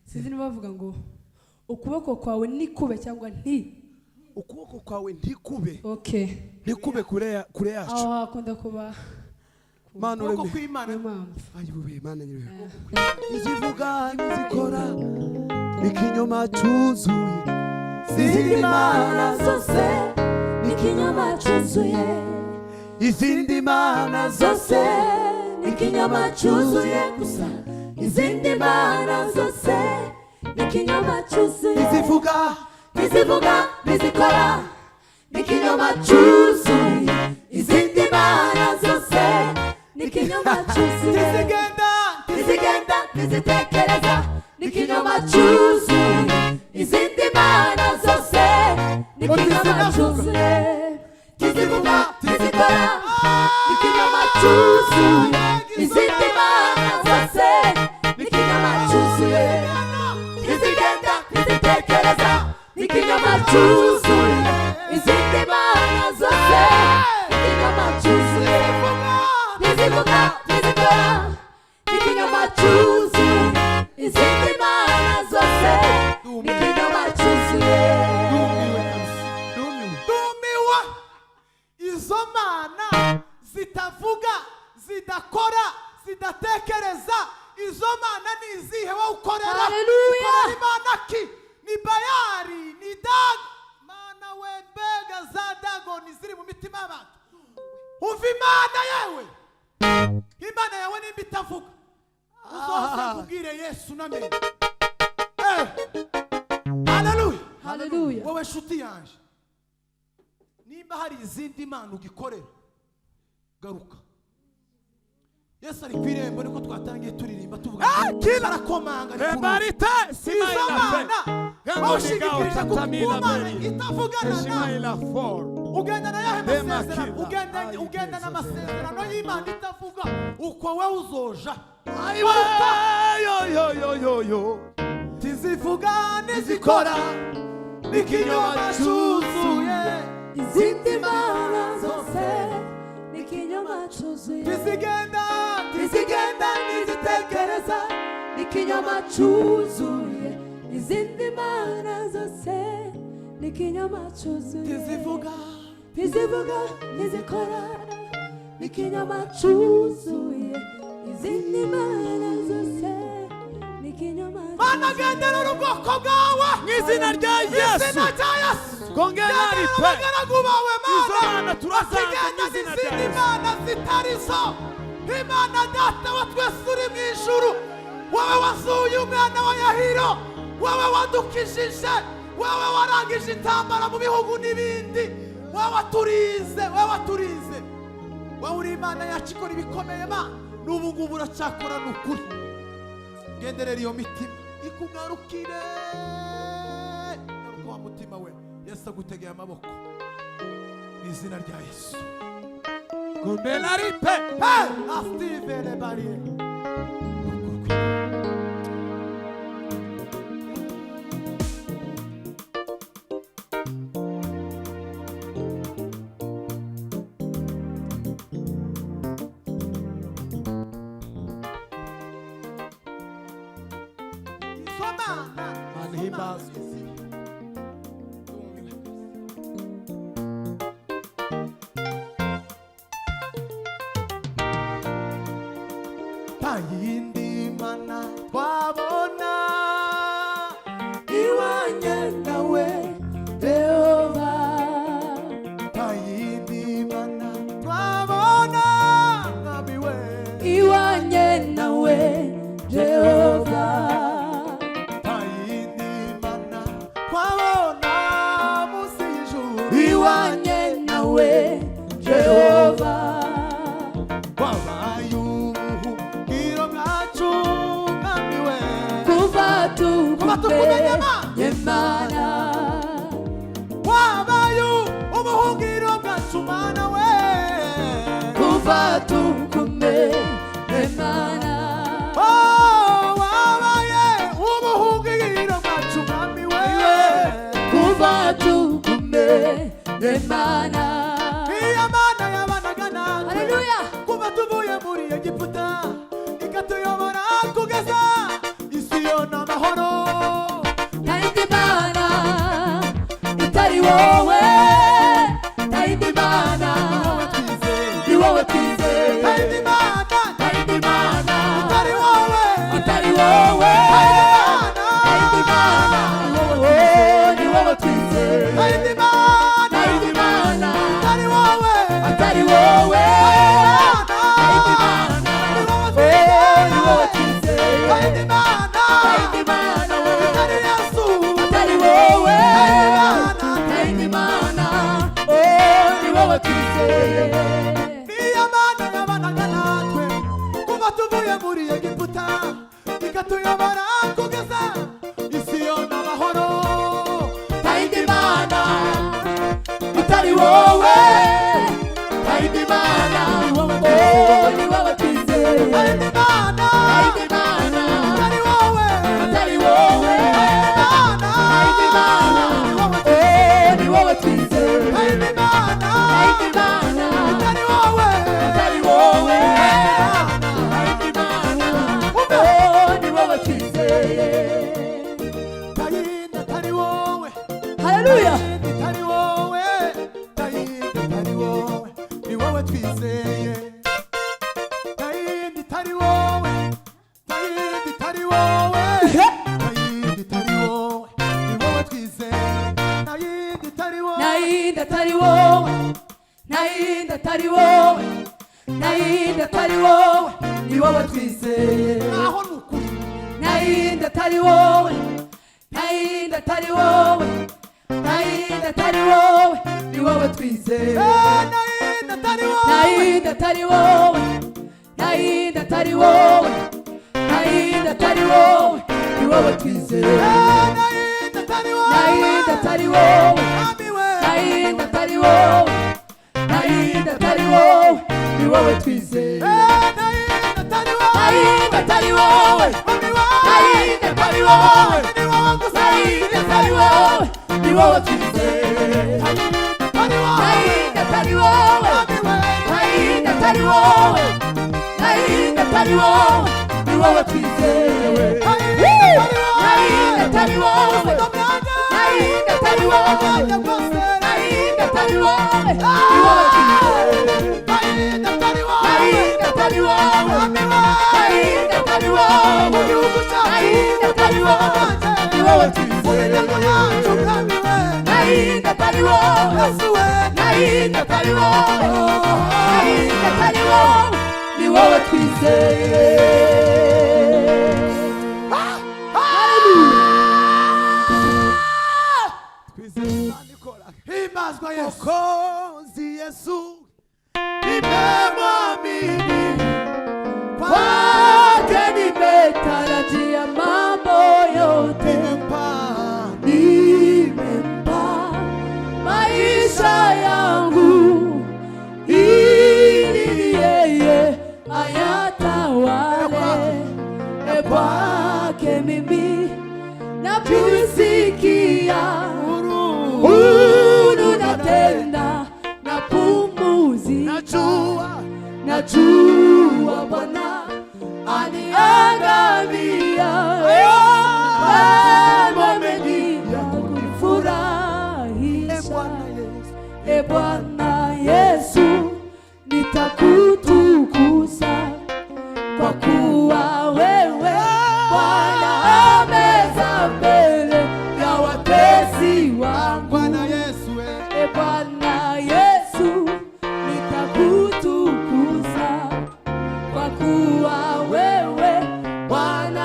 sinzi niba bavuga ngo ukuboko kwawe ni kube cyangwa nti ukuboko kwawe ntikube okay ntikube kure yacu aho hakunda kuba mana ukuboko ureme kw'Imana niyo mpamvu ayibube mana nyiriwe izivuga nizikora ikinyoma cyuzuye Izindi mana zose n'ikinyoma cyuzuye, izindi mana zose n'ikinyoma cyuzuye gusa, izindi mana zose n'ikinyoma cyuzuye, izivuga ntizivuga ntizikora n'ikinyoma cyuzuye, izindi mana zose n'ikinyoma cyuzuye, ntizigenda ntizitekereza n'ikinyoma cyuzuye, izindi mana zose n'ikinyoma cyuzuye, ntizivuga ntizikora n'ikinyoma cyuzuye, izindi mana zose n'ikinyoma cyuzuye, ntizigenda ntizitekereza n'ikinyoma cyuzuye, izindi mana zose n'ikinyoma cyuzuye, ntizivuga ntizikora n'ikinyoma cyuzuye, izindi mana zose ni ikinyoma cyuzuye. Ndumiwe. Izo mana zitavuga, zidakora, zidatekereza, izo mana ni izihe wowe ukorera? Haleluya. Ukorera imana ki? Ni Bayali, ni Dago. Mana we, mbega za Dagoni ziri mu mitima y'abantu. Umva imana yewe. Imana yawe nimba itavuga, uzoza kubwire Yesu namenye. Haleluya. Haleluya. Wowe nshuti yanje, nimba hari izindi mana ugikorera, garuka. Yesu ari ku irembo, niko twatangiye turirimba tuvuga kila arakomanga ari ku Rebarite rugo. Simaila Izo fe. mana Gamo bawushigikirije ku Tatamila mana Meri. itavugana na Simaila for. ugenda na yahe Dema masezerano, kila. ugenda n'amasezerano y'Imana itavuga, uko we uzoja. Aiwa yo. Tizivuga nizikora, n'ikinyoma cyuzuye. Izindi mana zose ni ikinyoma cyuzuye. Tizigenda nizitekereza ni ikinyoma cyuzuye. Izindi mana zose ni ikinyoma cyuzuye. tizivuga nizikora ni ikinyoma cyuzuye. Izindi mana zose ni ikinyoma Mana gendera ubwoko bwawe Mu izina rya Yesu. izina rya Yesu. Gongera Gendera ripe. abagaragu bawe Izo Mana, mana turazanga basigenda mu izina rya n'izindi Yesu. mana zitari zo. Imana Data wa twese uri mu ijuru, wowe wazuye umwana wa Yahiro, wowe wadukijije, wowe warangije intambara mu bihugu n'ibindi, wowe waturize, wowe uri Imana yacu ikora ibikomeye Mana, n'ubu ngubu uracyakora ni ukuri. Genderera iyo mitima ikugarukire. Garuka wa mutima we, Yesu agutegeye amaboko mu izina rya Yesu. Gombela ripe. Astive le barriere. Tayindi mana twabona iwanye nawe Yehova. Tayindi mana twabona Mwami we Iwanye nawe Yehova. Tayindi mana twabona munsi y'ijuru Iwanye nawe Yehova. wabaye ubuhungiro bwacu Mwami we Kuva tukumenye Mana. Mana. wabaye ubuhungiro bwacu Mana we Kuva tukumenye Mana. Oh, wabaye ubuhungiro bwacu Mwami we Kuva tukumenye Mana. iya Mana yabanaga natwe Haleluya. kuva tuvuye muri Egiputa ikatuyobora kugeza isi yona amahoro. Tayindi mana itari wowe. Tayindi mana ni wowe twizeye. Tayindi mana Tayindi mana itari wowe itari wowe. Tayindi mana ni wowe twizeye. Tayindi mana Tayindi mana itari wowe itari wowe. Tayindi mana ni wowe twizeye. Tayindi mana Tayindi mana itari Yesu itari wowe. Tayindi mana Tayindi mana ni wowe twizeye. iya Mana yabanaga natwe kuva tuvuye muri Egiputa ikatuyobora kugeza isi yona amahoro. Tayindi mana itari wowe. Tayindi mana ni wowe twizeye. Tayindi mana Tayindi mana itari wowe itari wowe. Tayindi mana ni wowe twizeye. Tayindi mana Tayindi mana itari wowe itari wowe. Tayindi mana ni wowe twizeye. twizeye nta yindi itari wowe nta yindi itari wowe nta yindi itari wowe ni wowe twizeye nta yindi itari wowe nta yindi atari wowe nta yindi atari wowe nta yindi atari wowe ni wowe twizeye naho ni ukuri nta yindi atari wowe nta yindi atari wowe nta yindi atari wowe ni wowe twizeye nta yindi atari wowe nta yindi atari wowe nta yindi atari wowe nta yindi atari wowe ni wowe twizeye nta yindi atari wowe nta yindi atari wowe Ami we nta yindi atari wowe nta yindi atari wowe ni wowe twizeye nta yindi atari wowe nta yindi atari wowe Ami we nta yindi atari wowe ni wowe gusa nta yindi atari wowe ni wowe twizeye atari wowe nta yindi atari wowe Ami we nta yindi atari wowe nta yindi atari wowe ni wowe twizeye nta yindi atari wowe nta yindi atari wowe nta yindi atari wowe nta yindi atari wowe ni wowe twizeye nta yindi atari wowe nta yindi atari wowe Ami we nta yindi atari wowe mu gihugu cyacu nta yindi atari wowe ni wowe twizeye imiryango yacu Ami we nta yindi atari wowe Yesu we nta yindi atari wowe nta yindi atari wowe ni wowe twizeye twizeye Imana ikora himbazwa Yesu Mwokozi Yesu nimemwamini kwake nimetarajia mambo yote nimempa maisha yangu ili yeye ayatawale kwake mimi napumzikia huru natenda napumzika najua Bwana aniangamia mambo mengi ya kunifurahisha e Bwana Yesu nitakutukuza kwa kuwa wewe Bwana ameza mbele ya watesi wangu Bwana Yesu we e Bwana Yesu nitakutukuza kwa kuwa wewe Bwana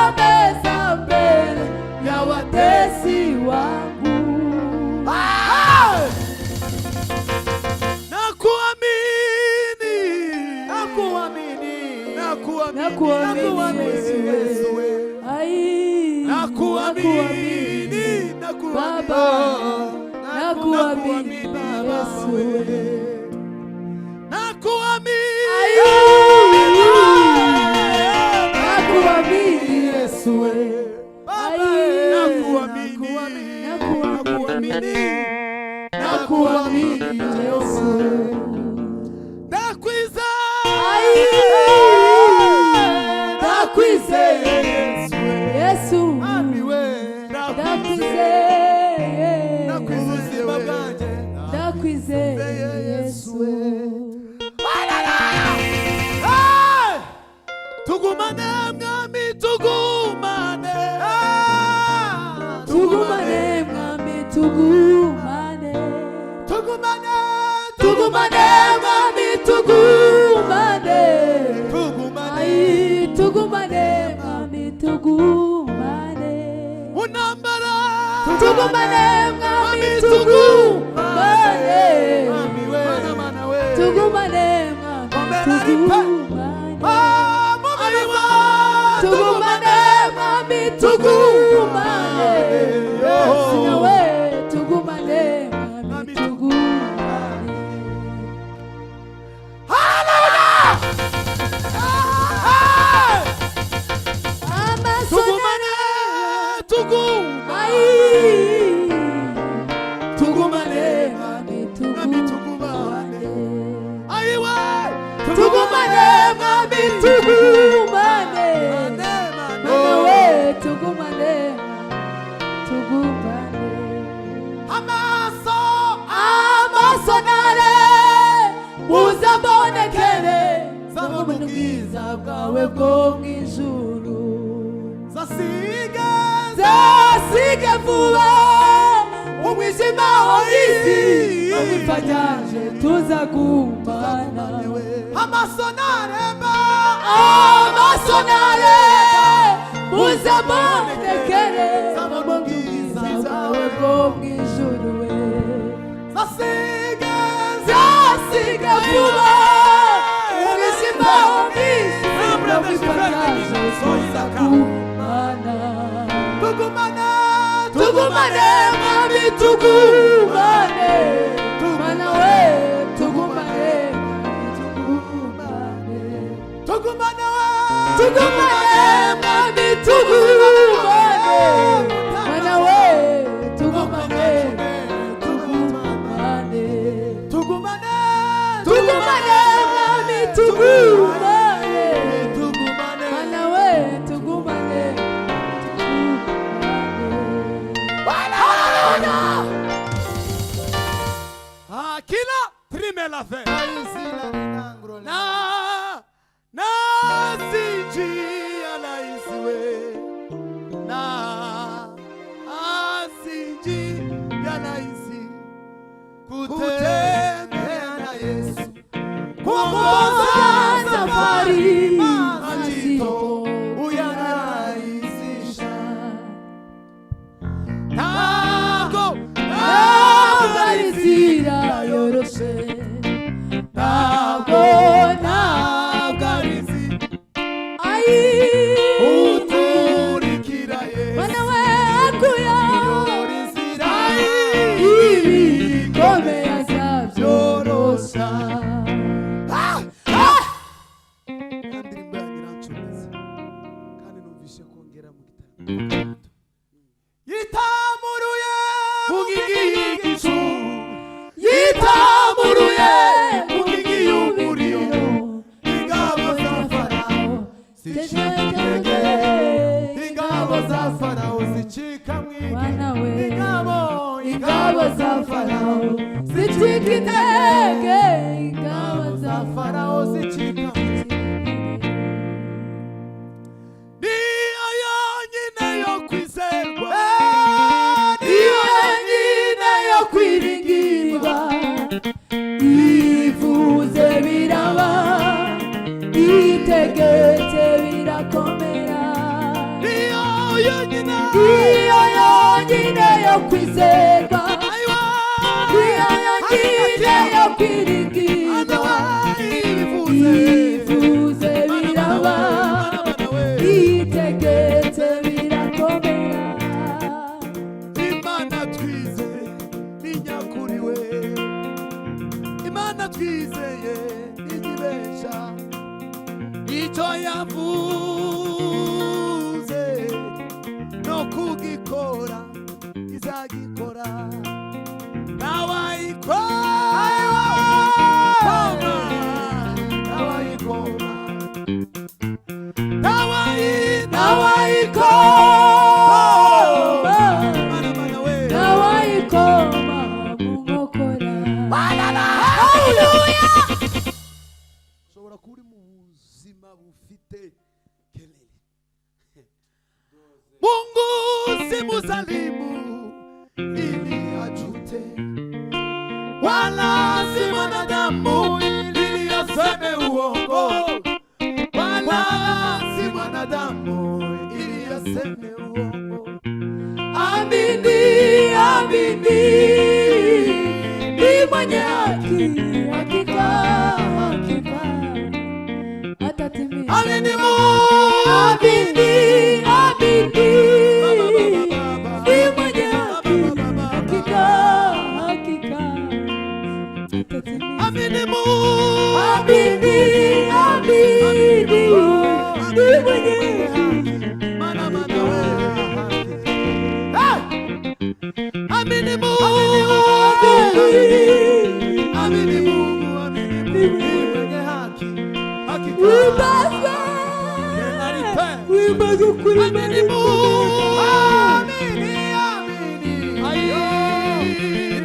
ameza mbele ya watesi wangu nakuamini Yesu we ai nakuamini Baba nakuamini Yesu nakuamini Yesu nakuamini Yesu nakwizeye Yesu nakwizeye Yesu tugumane mwami tugumane tugumane mwami tugumane tugumane tugumane mwami tugumane tugumane ai tugumane mwami tugumane unambara tugumane mwami tugumane Mami we mana we tugumane mwami tugumane tugumane mwami tugumane nawe tugumane mwami tugumane tugumane tugumane mwami tugumane aiwa tugumane mwami tugumane nawe tugumane tugumane amaso amaso nare uzambone ubwiza bwawe bwo mu ijuru zasige vuba umwijima w'isi amipfa ryaje tuzagumana amaso nareba muze mbonekere mu bwiza bwawe bwo mu ijuru we zasige vuba umwijima w'isi amipfa ryaje tuzagumana tugumane mwami tugumane mana we tugumane mwami tugumane mana we tugumane mwami tugumane mana we tugumane kila prime la fe na sinji ala isiwe na asinji ala isi kutembea na Yesu kuongoza safari mazito uyarahisisha ntabwo ari inzira yoroshe ntabwo ari ukurikira Yesu mana we akuya inzira ibikomeye azabyorosha indirimbo yanjye irancomeza kandi numvise kongera mu gitabo yitamuruye mugigigicu yitamuruye mugigiyumuriyo ingabo za Farawo zicika ingabo za Farawo zicika mana we ingabo za Farawo zicika intege ingabo za Farawo zicika niyo yonyine yo kwizerwa niyo yonyine yo kwiringirwa ivuze biraba itegetse birakomera niyo yonyine yo kwizerwa niyo yonyine yo kwiringirwa ivuze biraba itegetse birakomera Imana twize ni nyakuri we Imana twizeye igibesha icyo yavuze no kugikora izagikora nawayikoma mu nkokora ushobora kuba uri mu buzima bufite kelele Mungu si mzalimu ili ajute wala si mwanadamu ili aseme uongo wala si mwanadamu ili aseme uongo amini ni mwenye haki hakika atatimiza amini Mungu amini ni mwenye haki hakika atatimiza amini Mungu amini ni mwenye haki mana wewe amini Mungu amini Mungu mwenye haki wimbaza ukuri amini Mungu amini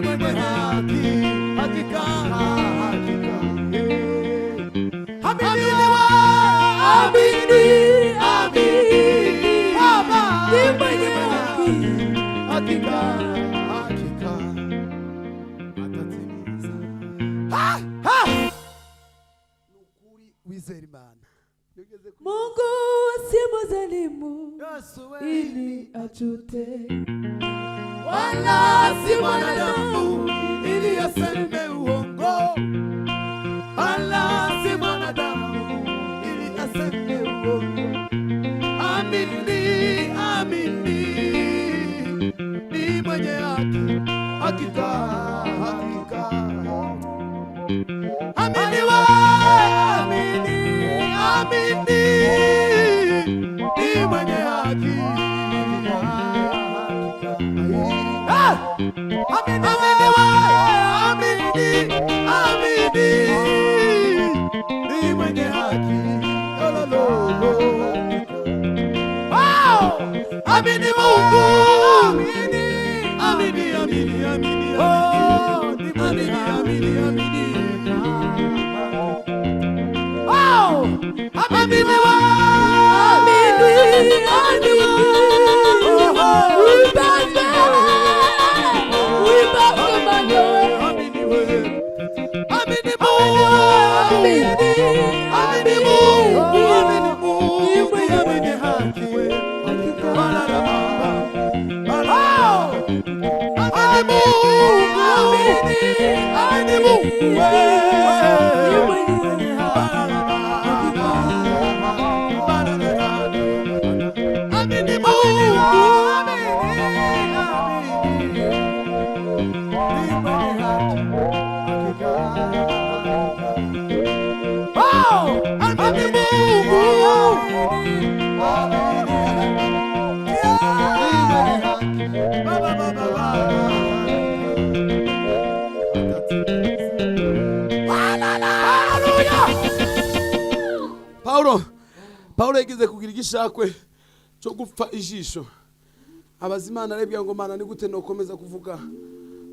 mwenye haki hakika amini wewe wizera Imana. Mungu si mzalimu ili achute, wala si mwanadamu ili aseme uongo, wala si mwanadamu ili aseme uongo. Amini, amini, ni mwenye haki, hakika, hakika. Amini wa, amini, amini, ni mwenye haki, hakika. Amini wa, amini, amini, ni mwenye haki, amini Mungu, amini, amini, amini, amini, amini, amini. Oh, amini wa, amini, amini. We bow my Lord. Amini we, amini Mungu, amini, amini Mungu, amini Mungu, amini haki we. Paulo yagize kugira igishakwe cyo gupfa ijisho. Abazimana arebye ngo Mana ni gute nokomeza kuvuga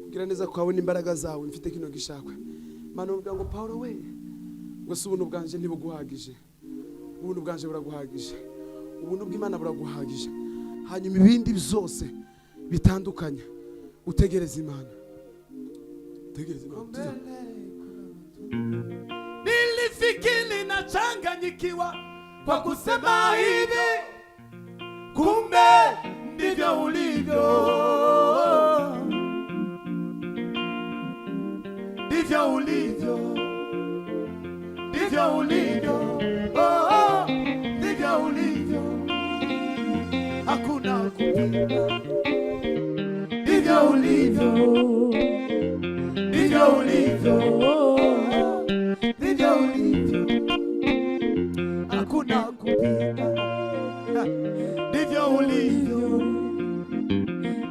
kugira neza kwawe n'imbaraga zawe mfite kino gishakwe. Mana uvuga ngo Paulo we, ngo si ubuntu bwanje ntibuguhagije, ubuntu bwanje buraguhagije, ubuntu bw'Imana buraguhagije, hanyuma ibindi byose bitandukanye utegereze Imana, utegereze Imana. Nilifikiri nachanganyikiwa kwa kusema hivi, kumbe ndivyo ulivyo, ndivyo ulivyo, ndivyo ulivyo, oh, ndivyo ulivyo, hakuna kupinga, ndivyo ulivyo, ndivyo ulivyo, ndivyo ulivyo, hakuna kupinga, ndivyo ulivyo,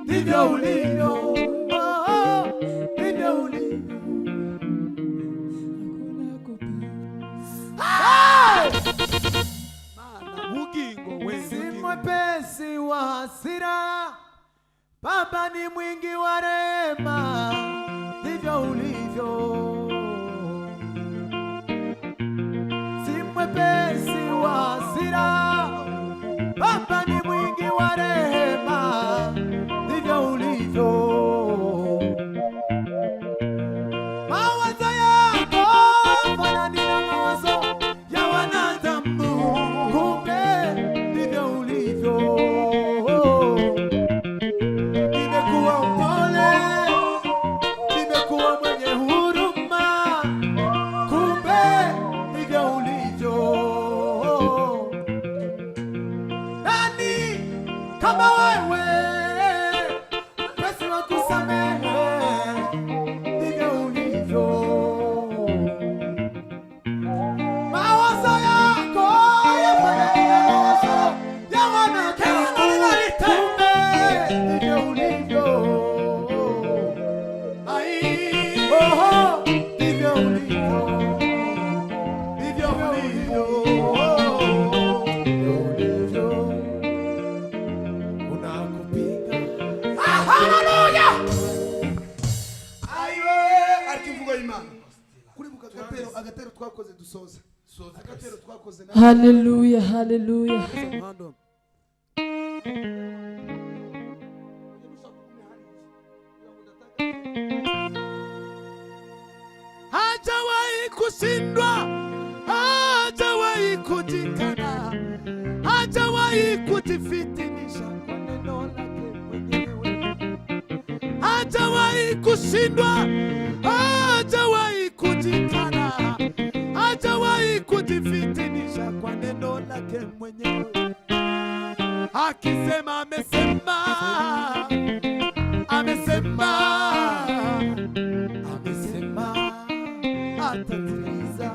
ndivyo ulivyo, ndivyo ulivyo, hakuna kupinga. Mana ugingo wewe, si mwepesi wa hasira, Baba ni mwingi wa rehema, ndivyo ulivyo. Mwepesi wa hasira, Baba ni mwingi wa rehema, ndivyo ulivyo. Mawazo yako fanani na mawazo ya wanadamu, kumbe ndivyo ulivyo. Nimekuwa mpole, nimekuwa mwenye huruma, kumbe ndivyo ulivyo. Nani kama wewe, mwepesi wa kusamehe, ndivyo ulivyo. Mawazo yako yafanani na mawazo ya wanadamu, ndivyo ulivyo. Ndivyo ulivyo. Agatero twakoze dusoza. Agatero twakoze. Hallelujah, hallelujah. Hajawahi kushindwa. kujikana, hajawahi kujifitinisha kwa neno lake mwenyewe, hajawahi kushindwa, hajawahi kujikana, hajawahi kujifitinisha kwa neno lake mwenyewe. Akisema amesema, amesema, amesema atatimiza.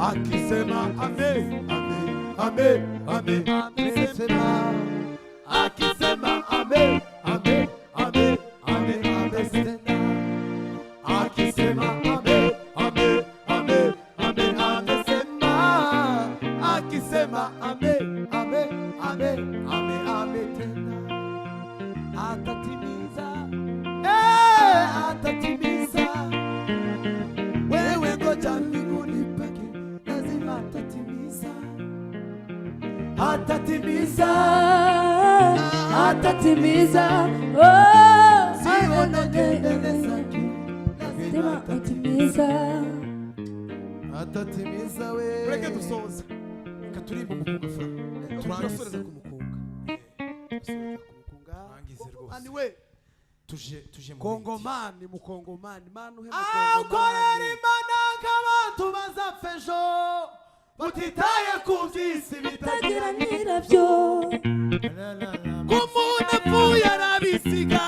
Akisema ame, ame, ame, ame, amesema. Akisema ame, ame, ame, ame, amesema. Akisema ame, ame, ame, ame, amesema. Akisema ame, ame, ame, ame, ametenda. Atatimiza, atatimiza. Wewe ngoja mbinguni pake, lazima atatimiza. Atatimiza, atatimiza. siona mbele zake, lazima Atatimiza. atatimiza we. Mureke dusoze. Reka turirimbe umukunga fura. Turasoreza ku mukunga. Turasoreza ku mukunga. Turangize rwose. Ani we, tuje mu Kongomani, mukongomani, manu he ukorera mukongomani. imana nk'abantu bazapfa ejo, utitaye ku by'isi Tagira nyirabyo. K'umuntu apfuye arabisiga,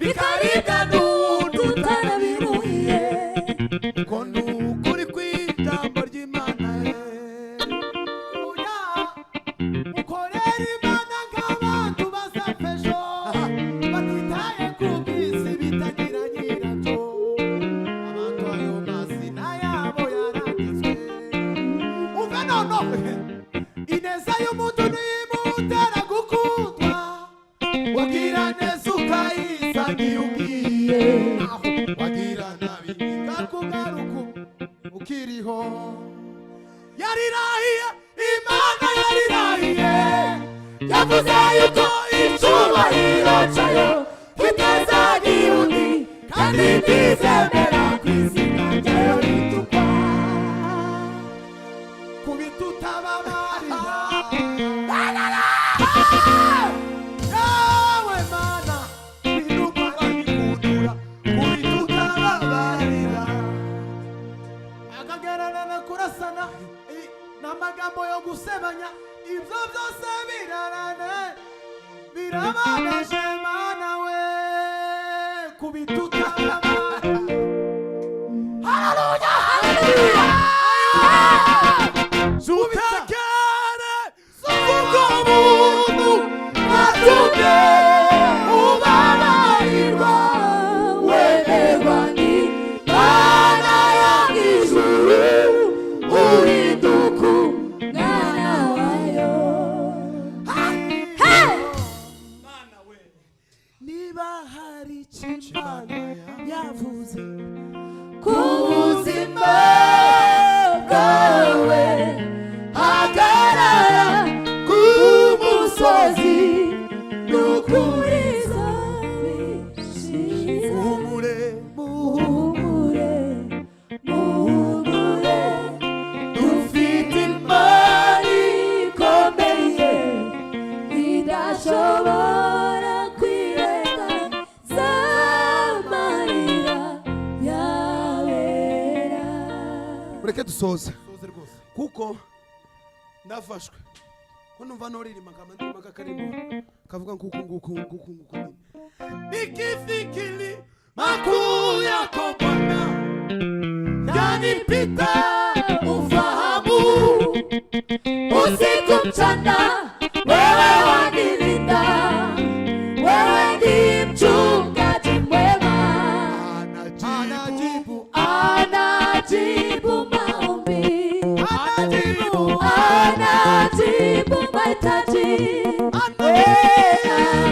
bikaribwa n'uwundi Tutarabiruhiye. ko ni ukuri kw'ijambo ry'Imana ye. Oya, ukorera imana nk'abantu bazapfa ejo, batitaye ku by'isi bitagira nyirabyo. Abantu ayo mazina yabo yaranditswe. Umva noneho, ineza y'umuntu ntimutera gukundwa, wagira neza ukayizaniye ugiye, naho wagira nabi ikakugaruka ukiriho. Yarirahiye, Imana yarirahiye, yavuze yuko icyubahiro cyayo kitazagira undi, kandi ntizemera ku izina ryayo ritukwa. Kubitutababarira, yawe Mana, binuka babikundura, kubitutababarira. Akagererana kurasana n'amagambo yo gusebanya, ibyo byose birarane, birababaje Mana we, kubitutababarira. Haleluya, haleluya. Zutakare ubwo buntu bwatumye ubabarirwa, Wemerwa n'Imana yo mw'ijuru, uhinduka umwana wayo. Mana we, niba hari ikimpano yavuze Ku buzima bwawe, hagarara ku musozi, n'ukuri zabishize. humure, Muhumure, muhumure, dufite Imana ikomeye, idashobora kwirengagiza amarira y'abera. mureke dusoze Soze rwose. kuko ndafashwe ko numva noririmba nkama ndirimba akarimbo kavuga nguku nguku nguku nguku. Nikifikiri makuu yako Bwana, yanipita ufahamu. Usiku mchana, wewe wanilinda, wewe ni mchungaji mwema, Anajibu, anajibu maombi, anajibu, anajibu mahitaji,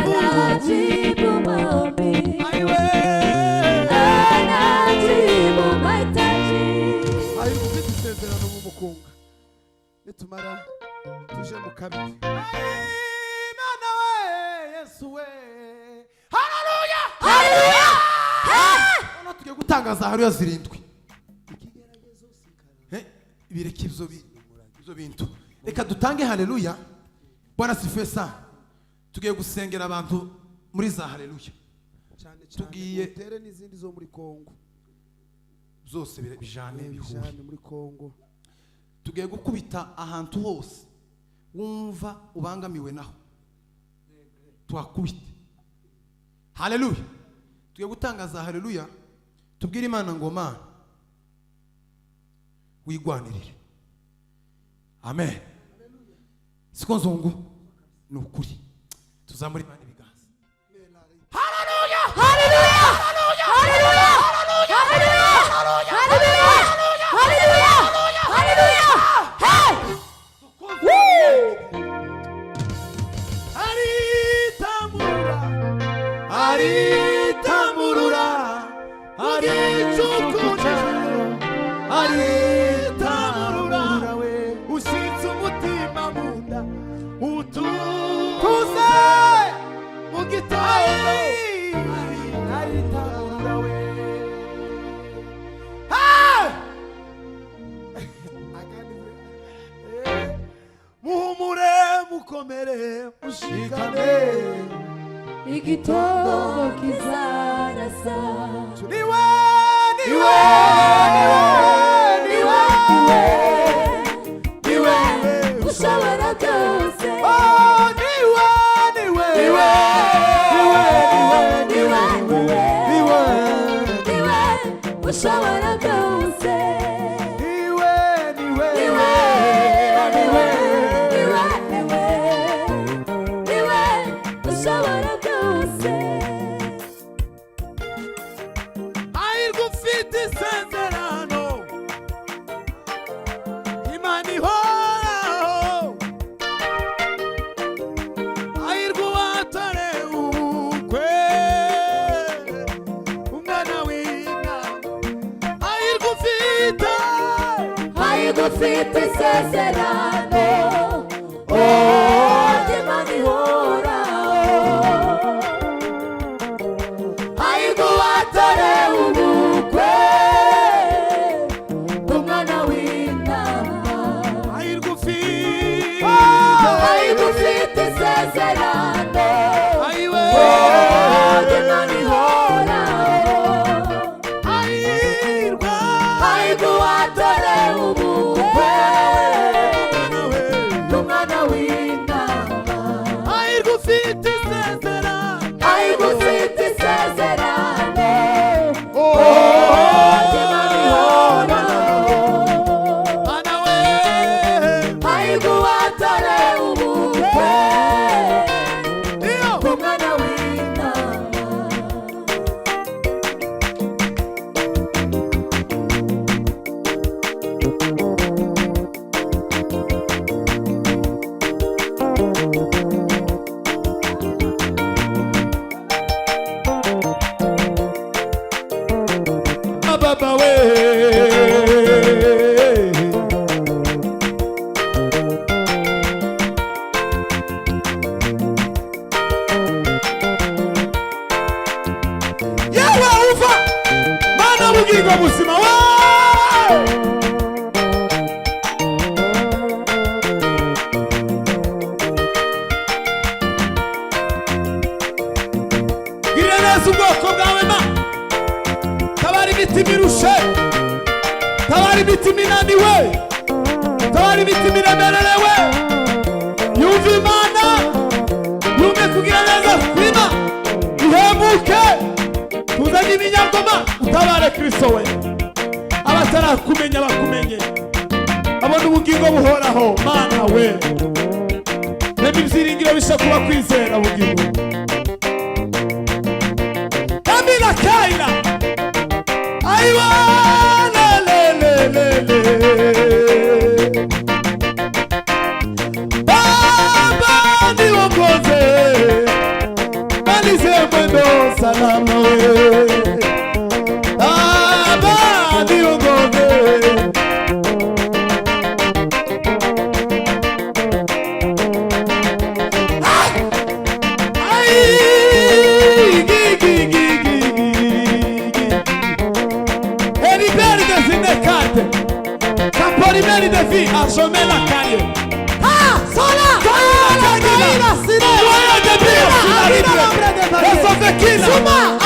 anajibu maombi, aiwe. anajibu mahitaji. Ari ufite isezerano mu mukunga, nitumara tuje mu kabiri. Imana we, Yesu we. Haleluya! Haleluya! Noneho tugiye gutangaza haleluya zirindwi. Bireke ibyo ibyo bintu. Reka dutange haleluya. Bwana sifiwe sana. Tugiye gusengera abantu muri za haleluya. cyane Tugiye- utere n'izindi zo muri Kongo Zose bijane bihuye. bijane muri Kongo. Tugiye gukubita ahantu hose wumva ubangamiwe naho. Tuhakubite. Haleluya. Tugiye gutangaza haleluya. Tubwire Imana ngo Mana wigwanirire. Amen. Siko nzungu ni ukuri. Tuzamura Imana ibiganza. Hallelujah! Hallelujah! Hallelujah! Hallelujah! Hallelujah! Hey! Woo! Aritamurura, aritamurura, aricukuja, aritamurura, ushyitse umutima mu nda, utukuze mu gitondo, aritamurura we. Muhumure mukomere mushikame. Igitondo kizarasa. Niwe, Niwe, niwe, niwe, ushobora byose. oh niwe, niwe, Niwe, niwe, niwe, niwe, niwe, ushobora byose. niwe, niwe, Niwe, niwe, niwe, niwe, niwe, ushobora byose. Ahirwa ufite isezerano, Imana ihoraho. Ahirwa uwatorewe ubukwe, umwana w'intama. Ahirwa ufite, Ahirwa ufite isezerano, oh, Imana ihoraho. Ahirwa uwatorewe ubukwe, umwana w'intama. ahirwa ufite, Ahirwa ufite isezerano, ayiwe, oh, Imana ihoraho. ahirwa, Ahirwa uwatorewe ubukwe, umwana w'intama. ahirwa ufite isezerano, Ahirwa ufite isezerano, oh, Imana ihoraho. Mana we, Ahirwa uwatorewe ubukwe, iyo, umwana w'intama. baba we. Yewe uva, Mana bugingo buzima we. Girira neza ubwoko bwawe Mana. Tabara imitima irushe, tabara imitima inaniwe, tabara imitima iremerewe. Yumve Imana, yumve kugira neza kw'Imana, ihemuke. Tuzanye ibinyagoma, utabare Kristo we. Abatarakumenya bakumenye, abona ubugingo buhoraho. Mana we, reba ibyiringiro bisha kuba kwizera bugingo. Amina kaina. Aiwa, le, le, le, le, le. Baba niongoze, malize mwendo salama we. Baba niongoze. Ai, gi, gi, gi, gi, gi. Heriberge zinekate. Kaporimene Angeli de vie, Arjomé la Cagne. Sola. Caïla, Loya de Dieu, Suma, Suma.